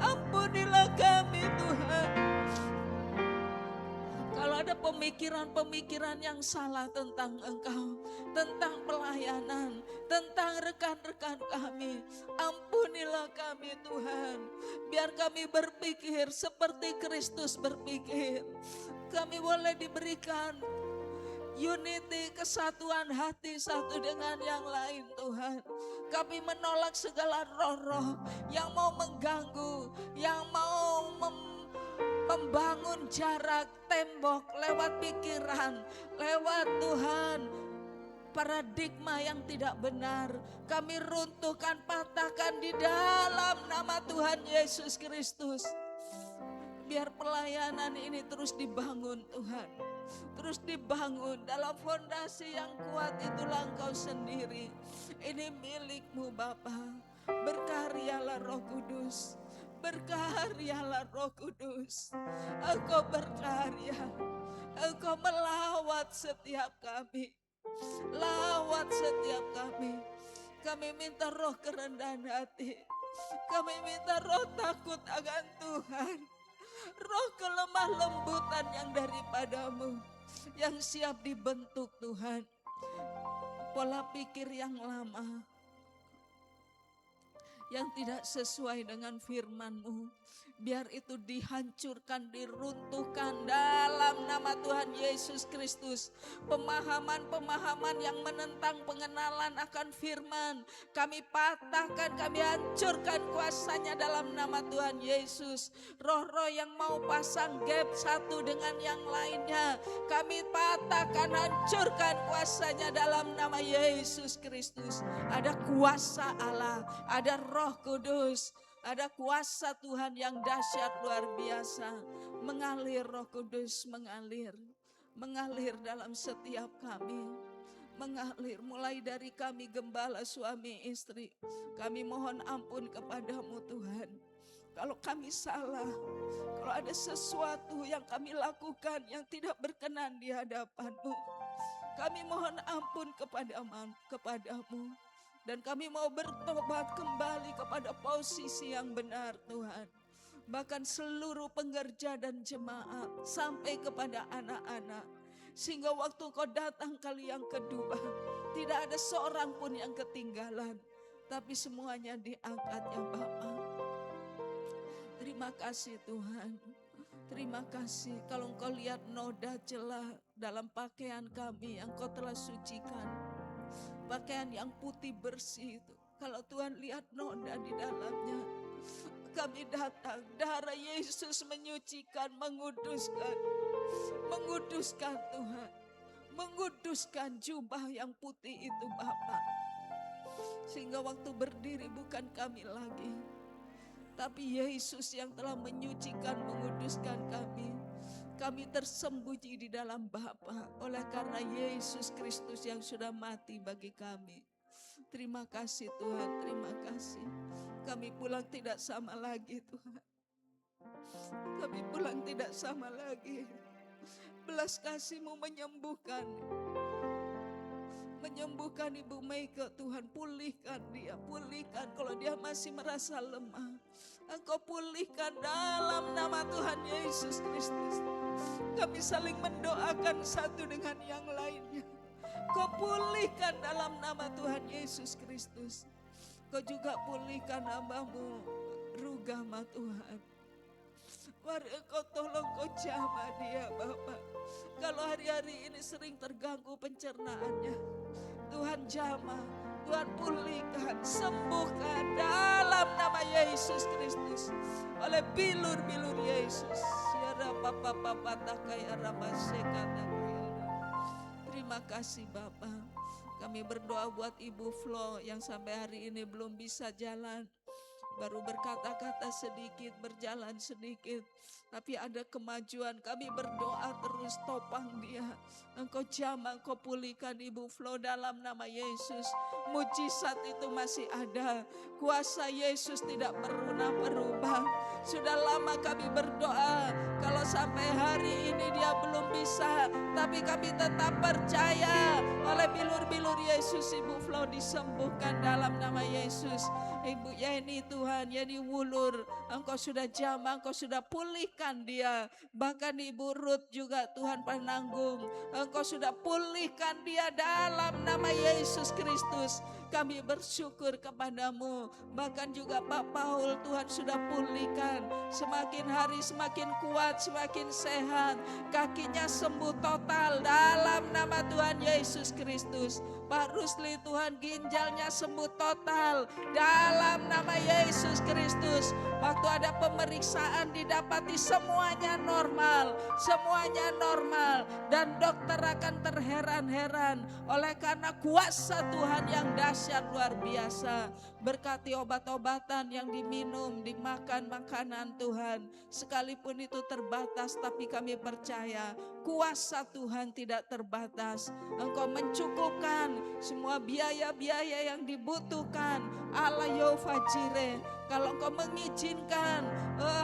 ampunilah kami Tuhan. Kalau ada pemikiran-pemikiran yang salah tentang Engkau, tentang pelayanan, tentang rekan-rekan kami, ampunilah kami Tuhan. Biar kami berpikir seperti Kristus berpikir. Kami boleh diberikan unity, kesatuan hati satu dengan yang lain Tuhan. Kami menolak segala roh-roh yang mau mengganggu, yang mau membangun jarak tembok lewat pikiran, lewat Tuhan paradigma yang tidak benar. Kami runtuhkan, patahkan di dalam nama Tuhan Yesus Kristus. Biar pelayanan ini terus dibangun Tuhan, terus dibangun dalam fondasi yang kuat. Itulah Engkau sendiri. Ini milik-Mu Bapa. Berkaryalah Roh Kudus, berkaryalah Roh Kudus. Engkau berkarya, Engkau melawat setiap kami, lawat setiap kami. Kami minta roh kerendahan hati, kami minta roh takut akan Tuhan, roh kelemah lembutan yang daripada-Mu, yang siap dibentuk Tuhan. Pola pikir yang lama, yang tidak sesuai dengan firman-Mu, biar itu dihancurkan, diruntuhkan dalam nama Tuhan Yesus Kristus. Pemahaman-pemahaman yang menentang pengenalan akan firman, kami patahkan, kami hancurkan kuasanya dalam nama Tuhan Yesus. Roh-roh yang mau pasang gap satu dengan yang lainnya, kami patahkan, hancurkan kuasanya dalam nama Yesus Kristus. Ada kuasa Allah, ada Roh Kudus, ada kuasa Tuhan yang dahsyat luar biasa. Mengalir Roh Kudus, mengalir dalam setiap kami. Mengalir mulai dari kami gembala suami istri. Kami mohon ampun kepadamu Tuhan. Kalau kami salah, kalau ada sesuatu yang kami lakukan yang tidak berkenan di hadapan-Mu, kami mohon ampun kepadamu. Dan kami mau bertobat kembali kepada posisi yang benar Tuhan. Bahkan seluruh pengerja dan jemaat sampai kepada anak-anak. Sehingga waktu Kau datang kali yang kedua, tidak ada seorang pun yang ketinggalan. Tapi semuanya diangkat ya Bapa. Terima kasih Tuhan. Terima kasih kalau Engkau lihat noda celah dalam pakaian kami yang Kau telah sucikan. Pakaian yang putih bersih itu, kalau Tuhan lihat noda di dalamnya, kami datang. Darah Yesus menyucikan, menguduskan Tuhan, menguduskan jubah yang putih itu Bapa. Sehingga waktu berdiri bukan kami lagi, tapi Yesus yang telah menyucikan, menguduskan kami. Kami tersembunyi di dalam Bapa oleh karena Yesus Kristus yang sudah mati bagi kami. Terima kasih Tuhan, terima kasih. Kami pulang tidak sama lagi Tuhan. Kami pulang tidak sama lagi. Belas kasih-Mu menyembuhkan. Menyembuhkan Ibu Meika Tuhan, pulihkan dia, pulihkan kalau dia masih merasa lemah. Engkau pulihkan dalam nama Tuhan Yesus Kristus. Kami saling mendoakan satu dengan yang lainnya. Kau pulihkan dalam nama Tuhan Yesus Kristus. Kau juga pulihkan hamba-Mu Rugama Tuhan. Mari Engkau tolong, Kau jamah dia Bapak. Kalau hari-hari ini sering terganggu pencernaannya, Tuhan jamah, Tuhan pulihkan, sembuhkan dalam nama Yesus Kristus. Oleh bilur-bilur Yesus. Terima kasih Bapak. Kami berdoa buat Ibu Flo yang sampai hari ini belum bisa jalan. Baru berkata-kata sedikit, berjalan sedikit. Tapi ada kemajuan, kami berdoa terus, topang dia. Engkau jamah, Engkau pulihkan Ibu Flo dalam nama Yesus. Mujizat itu masih ada. Kuasa Yesus tidak pernah berubah. Sudah lama kami berdoa, kalau sampai hari ini dia belum bisa, tapi kami tetap percaya oleh bilur-bilur Yesus Ibu Flo disembuhkan dalam nama Yesus. Ibu Yeni Tuhan, Yeni Wulur, Engkau sudah jamah, Engkau sudah pulihkan dia. Bahkan Ibu Ruth juga Tuhan penanggung, Engkau sudah pulihkan dia dalam nama Yesus Kristus. Kami bersyukur kepadamu. Bahkan juga Pak Paul Tuhan sudah pulihkan. Semakin hari semakin kuat, semakin sehat. Kakinya sembuh total dalam nama Tuhan Yesus Kristus. Pak Rusli Tuhan ginjalnya sembuh total dalam nama Yesus Kristus. Waktu ada pemeriksaan didapati semuanya normal. Semuanya normal. Dan dokter akan terheran-heran. Oleh karena kuasa Tuhan yang dahsyat luar biasa. Berkati obat-obatan yang diminum, dimakan makanan Tuhan. Sekalipun itu terbatas, tapi kami percaya kuasa Tuhan tidak terbatas. Engkau mencukupkan semua biaya-biaya yang dibutuhkan. Allah Yehova Jireh, kalau Engkau mengizinkan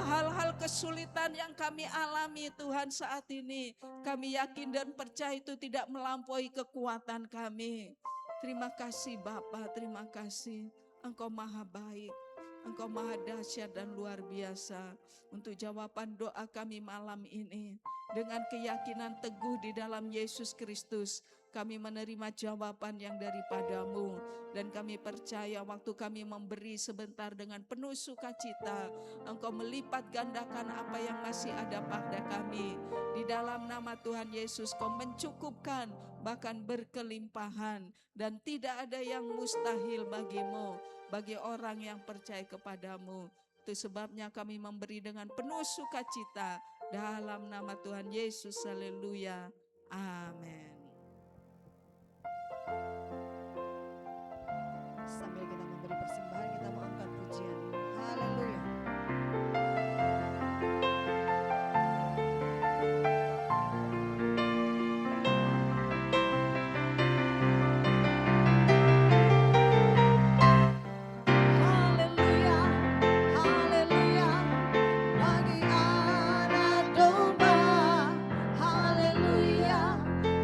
hal-hal kesulitan yang kami alami Tuhan saat ini, kami yakin dan percaya itu tidak melampaui kekuatan kami. Terima kasih Bapa, terima kasih. Engkau maha baik, Engkau maha dahsyat dan luar biasa. Untuk jawaban doa kami malam ini, dengan keyakinan teguh di dalam Yesus Kristus, kami menerima jawaban yang daripadamu. Dan kami percaya waktu kami memberi sebentar dengan penuh sukacita, Engkau melipat gandakan apa yang masih ada pada kami. Di dalam nama Tuhan Yesus, Kau mencukupkan, bahkan berkelimpahan. Dan tidak ada yang mustahil bagimu, bagi orang yang percaya kepadamu. Itu sebabnya kami memberi dengan penuh sukacita dalam nama Tuhan Yesus. Haleluya. Amin. Sambil kita memberi persembahan, kita mau angkat pujian. Haleluya. Haleluya, haleluya, bagi anak domba. Haleluya,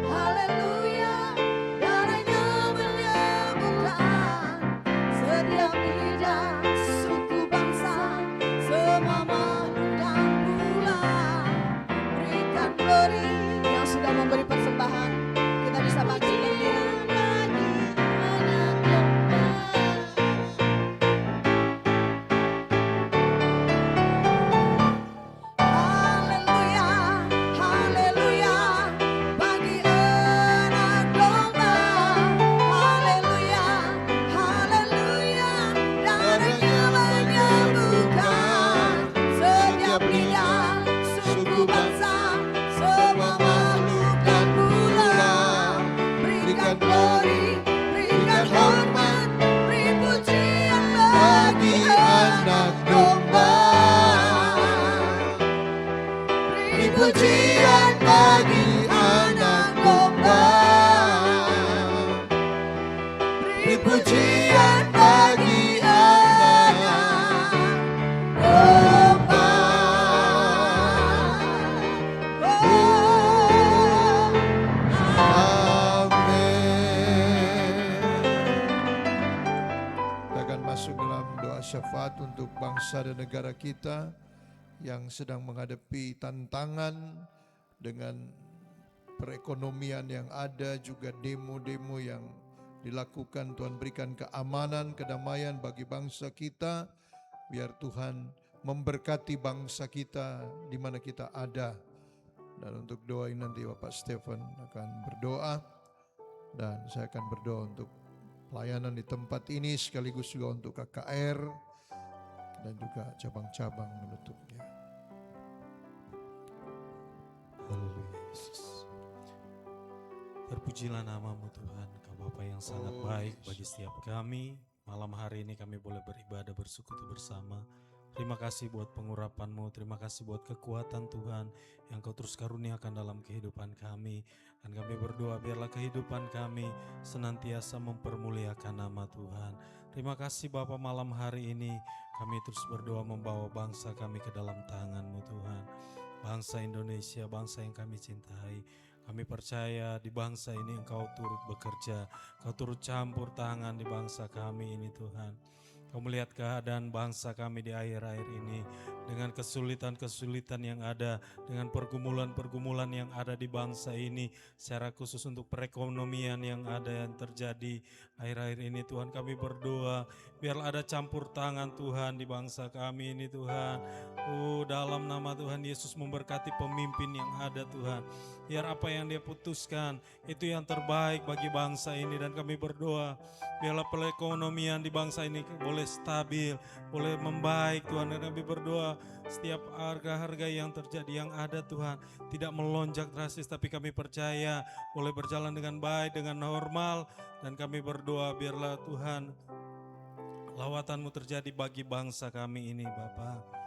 haleluya, darahnya menyembuhkan setiap lidah, suku bangsa, semua makhluk dan bulan. Berikan glory. Yang sudah memberi persembahan, kita bisa bagikan dia. Haleluya, haleluya, bagi anak domba. Haleluya, haleluya, darahnya menyembuhkan setiap lidah, suku bangsa, semua makhluk dan bulan. Berikan glory, berikan hormat, beri pujian bagi anak domba. Beri pujian bagi anak domba. Beri pujian bagi anak domba. Amin. Kita akan masuk dalam doa syafaat untuk bangsa dan negara kita yang sedang menghadapi tantangan dengan perekonomian yang ada, juga demo-demo yang dilakukan. Tuhan berikan keamanan, kedamaian bagi bangsa kita. Biar Tuhan memberkati bangsa kita di mana kita ada. Dan untuk doa ini nanti Bapak Stephen akan berdoa, dan saya akan berdoa untuk pelayanan di tempat ini sekaligus juga untuk KKR dan juga cabang-cabang menutupnya. Haleluya Yesus. Terpujilah namamu Tuhan, Kau Bapa yang sangat baik bagi setiap kami. Malam hari ini kami boleh beribadah bersekutu bersama. Terima kasih buat pengurapan-Mu, terima kasih buat kekuatan Tuhan yang Kau terus karuniakan dalam kehidupan kami. Dan kami berdoa biarlah kehidupan kami senantiasa mempermuliakan nama Tuhan. Terima kasih Bapa, malam hari ini kami terus berdoa membawa bangsa kami ke dalam tangan-Mu Tuhan. Bangsa Indonesia, bangsa yang kami cintai. Kami percaya di bangsa ini Engkau turut bekerja, Kau turut campur tangan di bangsa kami ini Tuhan. Kau melihat keadaan bangsa kami di akhir-akhir ini dengan kesulitan-kesulitan yang ada, dengan pergumulan-pergumulan yang ada di bangsa ini, secara khusus untuk perekonomian yang ada yang terjadi akhir-akhir ini Tuhan. Kami berdoa biarlah ada campur tangan Tuhan di bangsa kami ini Tuhan. Dalam nama Tuhan Yesus memberkati pemimpin yang ada Tuhan. Biar apa yang dia putuskan itu yang terbaik bagi bangsa ini, dan kami berdoa biarlah perekonomian di bangsa ini boleh stabil, boleh membaik Tuhan. Dan kami berdoa setiap harga-harga yang terjadi yang ada Tuhan tidak melonjak drastis, tapi kami percaya boleh berjalan dengan baik, dengan normal. Dan kami berdoa biarlah Tuhan lawatan-Mu terjadi bagi bangsa kami ini Bapa.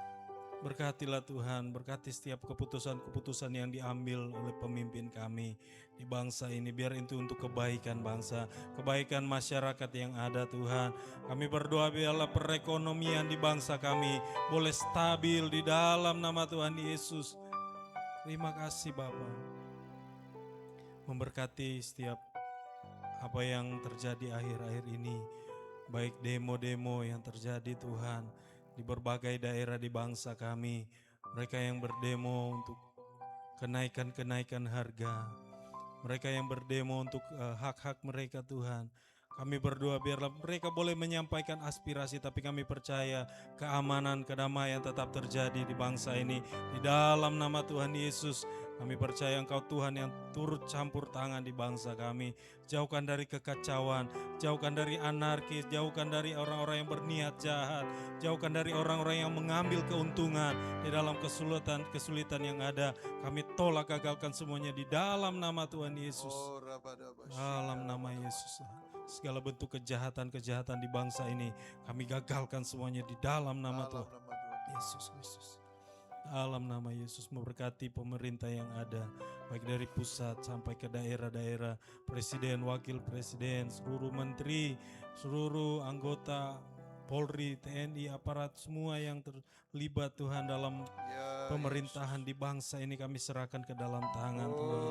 Berkatilah Tuhan, berkati setiap keputusan-keputusan yang diambil oleh pemimpin kami di bangsa ini. Biar itu untuk kebaikan bangsa, kebaikan masyarakat yang ada Tuhan. Kami berdoa biarlah perekonomian di bangsa kami boleh stabil di dalam nama Tuhan Yesus. Terima kasih Bapa. Memberkati setiap apa yang terjadi akhir-akhir ini. Baik demo-demo yang terjadi Tuhan di berbagai daerah di bangsa kami, mereka yang berdemo untuk kenaikan harga, mereka yang berdemo untuk hak-hak mereka Tuhan. Kami berdoa biarlah mereka boleh menyampaikan aspirasi, tapi kami percaya keamanan, kedamaian tetap terjadi di bangsa ini. Di dalam nama Tuhan Yesus, kami percaya Engkau Tuhan yang turut campur tangan di bangsa kami. Jauhkan dari kekacauan, jauhkan dari anarkis, jauhkan dari orang-orang yang berniat jahat, jauhkan dari orang-orang yang mengambil keuntungan di dalam kesulitan yang ada. Kami tolak, gagalkan semuanya di dalam nama Tuhan Yesus. Dalam nama Yesus. Segala bentuk kejahatan di bangsa ini kami gagalkan semuanya di dalam nama Tuhan Yesus Kristus. Dalam nama Yesus, memberkati pemerintah yang ada, baik dari pusat sampai ke daerah-daerah, presiden, wakil presiden, seluruh menteri, seluruh anggota Polri, TNI, aparat semua yang terlibat Tuhan dalam pemerintahan di bangsa ini kami serahkan ke dalam tangan Tuhan.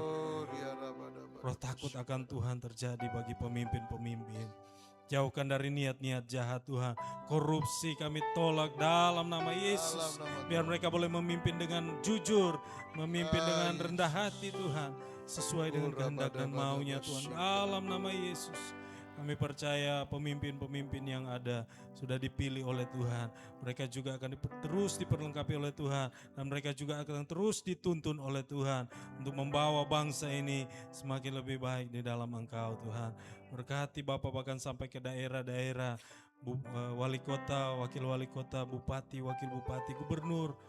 Roh takut akan Tuhan terjadi bagi pemimpin-pemimpin. Jauhkan dari niat-niat jahat Tuhan. Korupsi kami tolak dalam nama Yesus. Biar mereka boleh memimpin dengan jujur, memimpin dengan rendah hati Tuhan, sesuai dengan kehendak dan maunya Tuhan. Dalam nama Yesus. Kami percaya pemimpin-pemimpin yang ada sudah dipilih oleh Tuhan. Mereka juga akan terus diperlengkapi oleh Tuhan. Dan mereka juga akan terus dituntun oleh Tuhan untuk membawa bangsa ini semakin lebih baik di dalam Engkau Tuhan. Berkati Bapak bahkan sampai ke daerah-daerah, wali kota, wakil wali kota, bupati, wakil bupati, gubernur,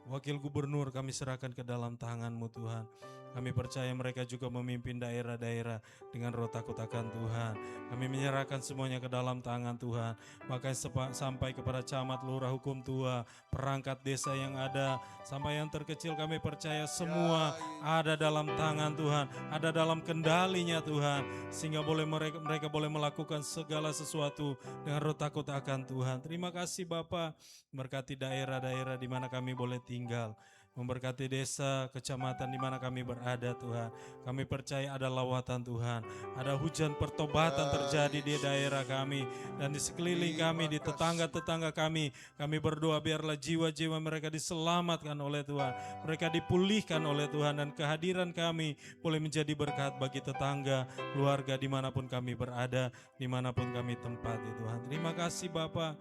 wakil gubernur kami serahkan ke dalam tangan-Mu Tuhan. Kami percaya mereka juga memimpin daerah-daerah dengan roh takut akan Tuhan. Kami menyerahkan semuanya ke dalam tangan Tuhan. Bahkan sampai kepada camat, lurah, hukum tua, perangkat desa yang ada, sampai yang terkecil kami percaya semua ada dalam tangan Tuhan, ada dalam kendalinya Tuhan. Sehingga mereka boleh melakukan segala sesuatu dengan roh takut akan Tuhan. Terima kasih Bapa, berkati daerah-daerah di mana kami boleh tinggal. memberkati desa, kecamatan di mana kami berada Tuhan. Kami percaya ada lawatan Tuhan, ada hujan pertobatan terjadi di daerah kami dan di sekeliling kami, di tetangga-tetangga kami. Kami berdoa biarlah jiwa-jiwa mereka diselamatkan oleh Tuhan, mereka dipulihkan oleh Tuhan, dan kehadiran kami boleh menjadi berkat bagi tetangga, keluarga dimanapun kami berada, dimanapun kami tempati Tuhan. Terima kasih Bapa,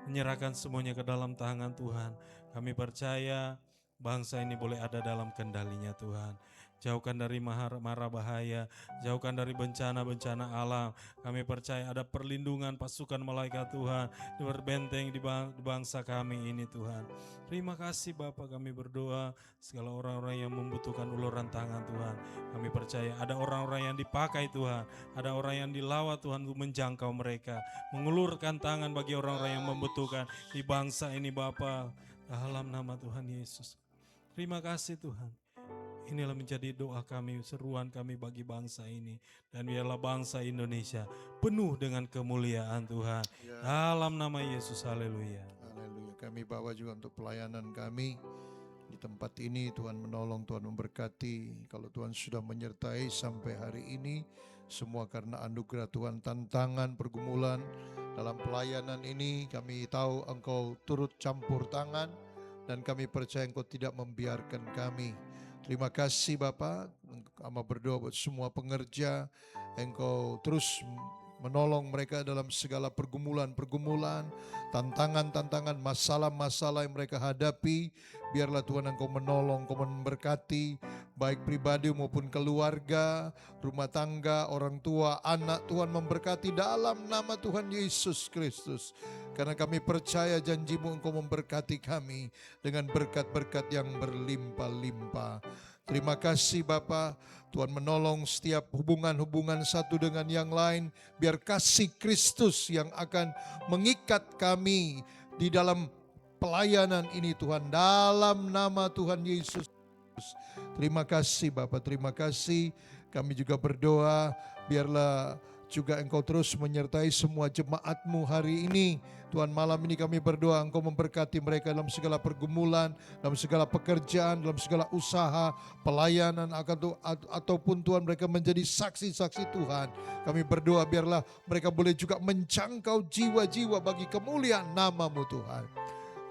menyerahkan semuanya ke dalam tangan Tuhan. Kami percaya bangsa ini boleh ada dalam kendalinya Tuhan. Jauhkan dari mara bahaya, jauhkan dari bencana-bencana alam. Kami percaya ada perlindungan pasukan malaikat Tuhan berbenteng di bangsa kami ini Tuhan. Terima kasih Bapa, kami berdoa segala orang-orang yang membutuhkan uluran tangan Tuhan. Kami percaya ada orang-orang yang dipakai Tuhan, ada orang yang dilawat Tuhan untuk menjangkau mereka, mengulurkan tangan bagi orang-orang yang membutuhkan di bangsa ini Bapa, dalam nama Tuhan Yesus. Terima kasih Tuhan. Inilah menjadi doa kami, seruan kami bagi bangsa ini. Dan biarlah bangsa Indonesia penuh dengan kemuliaan Tuhan. Dalam nama Yesus, haleluya. Haleluya. Kami bawa juga untuk pelayanan kami di tempat ini. Tuhan menolong, Tuhan memberkati. Kalau Tuhan sudah menyertai sampai hari ini, semua karena anugerah Tuhan. Tantangan, pergumulan dalam pelayanan ini, kami tahu Engkau turut campur tangan, dan kami percaya Engkau tidak membiarkan kami. Terima kasih Bapa, kami berdoa buat semua pengerja, Engkau terus menolong mereka dalam segala pergumulan-pergumulan, tantangan-tantangan, masalah-masalah yang mereka hadapi. Biarlah Tuhan Engkau menolong, Engkau memberkati, baik pribadi maupun keluarga, rumah tangga, orang tua, anak. Tuhan memberkati dalam nama Tuhan Yesus Kristus. Karena kami percaya janji-Mu, Engkau memberkati kami dengan berkat-berkat yang berlimpah-limpah. Terima kasih Bapa, Tuhan menolong setiap hubungan-hubungan satu dengan yang lain. Biar kasih Kristus yang akan mengikat kami di dalam pelayanan ini Tuhan, dalam nama Tuhan Yesus. Terima kasih Bapa, terima kasih. Kami juga berdoa biarlah juga Engkau terus menyertai semua jemaat-Mu hari ini. Tuhan, malam ini kami berdoa Engkau memberkati mereka dalam segala pergumulan, dalam segala pekerjaan, dalam segala usaha, pelayanan, ataupun Tuhan mereka menjadi saksi-saksi Tuhan. Kami berdoa biarlah mereka boleh juga menjangkau jiwa-jiwa bagi kemuliaan nama-Mu Tuhan.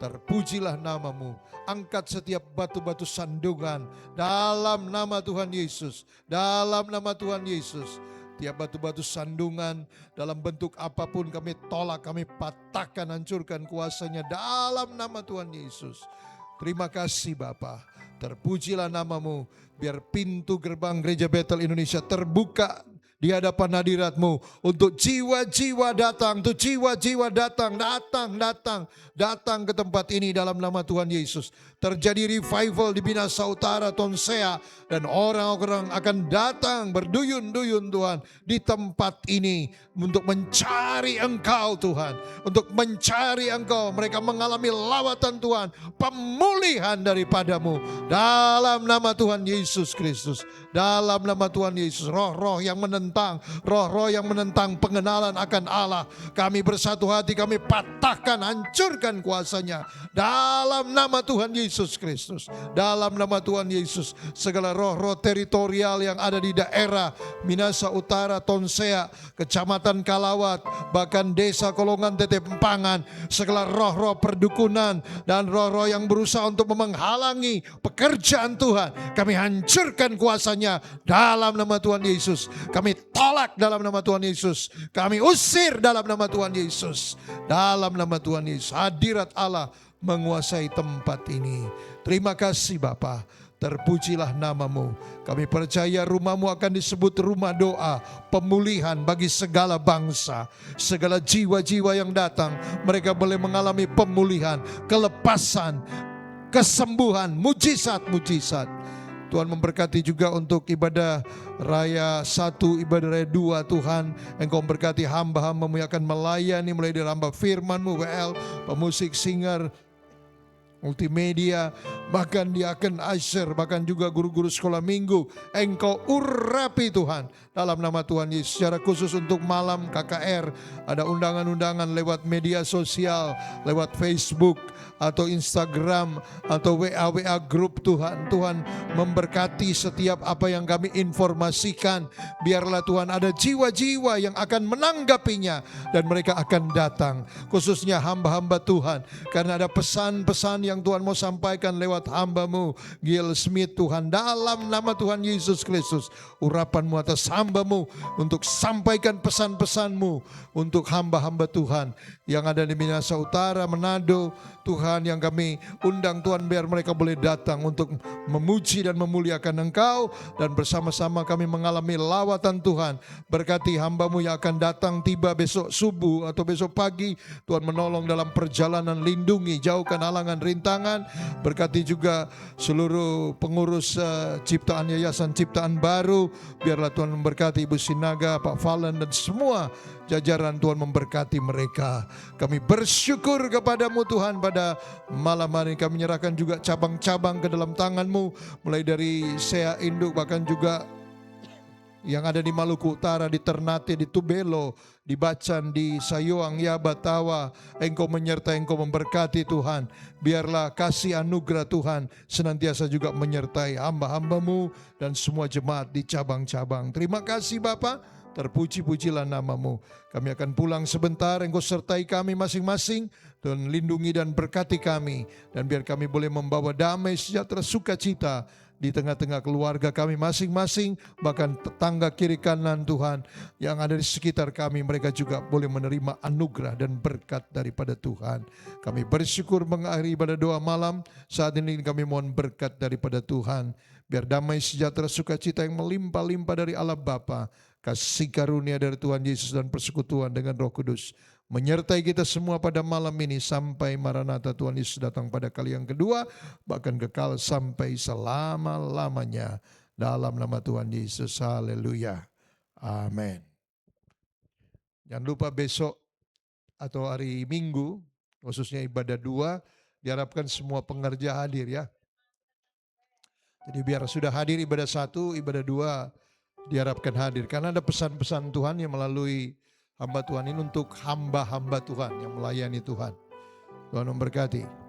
Terpujilah nama-Mu. Angkat setiap batu-batu sandungan dalam nama Tuhan Yesus. Dalam nama Tuhan Yesus. Tiap batu-batu sandungan dalam bentuk apapun kami tolak, kami patahkan, hancurkan kuasanya dalam nama Tuhan Yesus. Terima kasih Bapa. Terpujilah nama-Mu. Biar pintu gerbang Gereja Betel Indonesia terbuka di hadapan hadirat-Mu untuk jiwa-jiwa datang, untuk jiwa-jiwa datang ke tempat ini dalam nama Tuhan Yesus. Terjadi revival di Minahasa Utara, Tonsea, dan orang-orang akan datang berduyun-duyun Tuhan di tempat ini untuk mencari Engkau Tuhan, untuk mencari Engkau. Mereka mengalami lawatan Tuhan, pemulihan daripada-Mu dalam nama Tuhan Yesus Kristus. Dalam nama Tuhan Yesus, roh-roh yang menentang, roh-roh yang menentang pengenalan akan Allah, kami bersatu hati, kami patahkan, hancurkan kuasanya dalam nama Tuhan Yesus Kristus. Dalam nama Tuhan Yesus, segala roh-roh teritorial yang ada di daerah Minahasa Utara, Tonsea, Kecamatan Kalawat, bahkan Desa Kolongan Tetep Empangan, segala roh-roh perdukunan dan roh-roh yang berusaha untuk menghalangi pekerjaan Tuhan, kami hancurkan kuasanya dalam nama Tuhan Yesus. Kami tolak dalam nama Tuhan Yesus. Kami usir dalam nama Tuhan Yesus. Dalam nama Tuhan Yesus, hadirat Allah menguasai tempat ini. Terima kasih Bapa. Terpujilah nama-Mu. Kami percaya rumah-Mu akan disebut rumah doa, pemulihan bagi segala bangsa. Segala jiwa-jiwa yang datang, mereka boleh mengalami pemulihan, kelepasan, kesembuhan, mujizat-mujizat. Tuhan memberkati juga untuk ibadah raya 1, ibadah raya 2 Tuhan. Engkau memberkati hamba-hamba-Mu yang akan melayani mulai dari hamba firman-Mu, WL, pemusik, singer, multimedia, bahkan diaken usher, bahkan juga guru-guru sekolah minggu. Engkau urapi Tuhan, dalam nama Tuhan Yesus. Secara khusus untuk malam KKR, ada undangan-undangan lewat media sosial, lewat Facebook atau Instagram atau WA grup Tuhan. Tuhan memberkati setiap apa yang kami informasikan. Biarlah Tuhan ada jiwa-jiwa yang akan menanggapinya dan mereka akan datang. Khususnya hamba-hamba Tuhan, karena ada pesan-pesan yang Tuhan mau sampaikan lewat hamba-Mu Gil Smith Tuhan. Dalam nama Tuhan Yesus Kristus, urapan-Mu atas hamba-Mu untuk sampaikan pesan-pesan-Mu untuk hamba-hamba Tuhan yang ada di Minahasa Utara, Manado, Tuhan, yang kami undang Tuhan biar mereka boleh datang untuk memuji dan memuliakan Engkau, dan bersama-sama kami mengalami lawatan Tuhan. Berkati hamba-Mu yang akan datang tiba besok subuh atau besok pagi, Tuhan menolong dalam perjalanan, lindungi, jauhkan halangan rintangan. Berkati juga seluruh pengurus ciptaan Yayasan Ciptaan Baru, biarlah Tuhan memberkati Ibu Sinaga, Pak Valen, dan semua jajaran. Tuhan memberkati mereka. Kami bersyukur kepadamu Tuhan. Pada malam hari kami menyerahkan juga cabang-cabang ke dalam tangan-Mu, mulai dari Sea Induk, bahkan juga yang ada di Maluku Utara, di Ternate, di Tubelo, di Bacan, di Sayuang, Yaba, Tawa. Engkau menyertai, Engkau memberkati Tuhan. Biarlah kasih anugerah Tuhan senantiasa juga menyertai hamba-hamba-Mu dan semua jemaat di cabang-cabang. Terima kasih Bapa. Terpuji-pujilah nama-Mu. Kami akan pulang sebentar, Engkau sertai kami masing-masing, dan lindungi dan berkati kami. Dan biar kami boleh membawa damai, sejahtera, sukacita di tengah-tengah keluarga kami masing-masing, bahkan tetangga kiri kanan Tuhan yang ada di sekitar kami, mereka juga boleh menerima anugerah dan berkat daripada Tuhan. Kami bersyukur mengakhiri ibadah doa malam. Saat ini kami mohon berkat daripada Tuhan. Biar damai, sejahtera, sukacita yang melimpah-limpah dari Allah Bapa, kasih karunia dari Tuhan Yesus dan persekutuan dengan Roh Kudus menyertai kita semua pada malam ini sampai Maranatha Tuhan Yesus datang pada kali yang kedua, bahkan kekal sampai selama-lamanya. Dalam nama Tuhan Yesus, haleluya, amin. Jangan lupa besok atau hari Minggu, khususnya ibadah 2, diharapkan semua pengerja hadir ya. Jadi biar sudah hadir ibadah 1, ibadah 2 diharapkan hadir. Karena ada pesan-pesan Tuhan yang melalui hamba Tuhan ini untuk hamba-hamba Tuhan yang melayani Tuhan. Tuhan memberkati.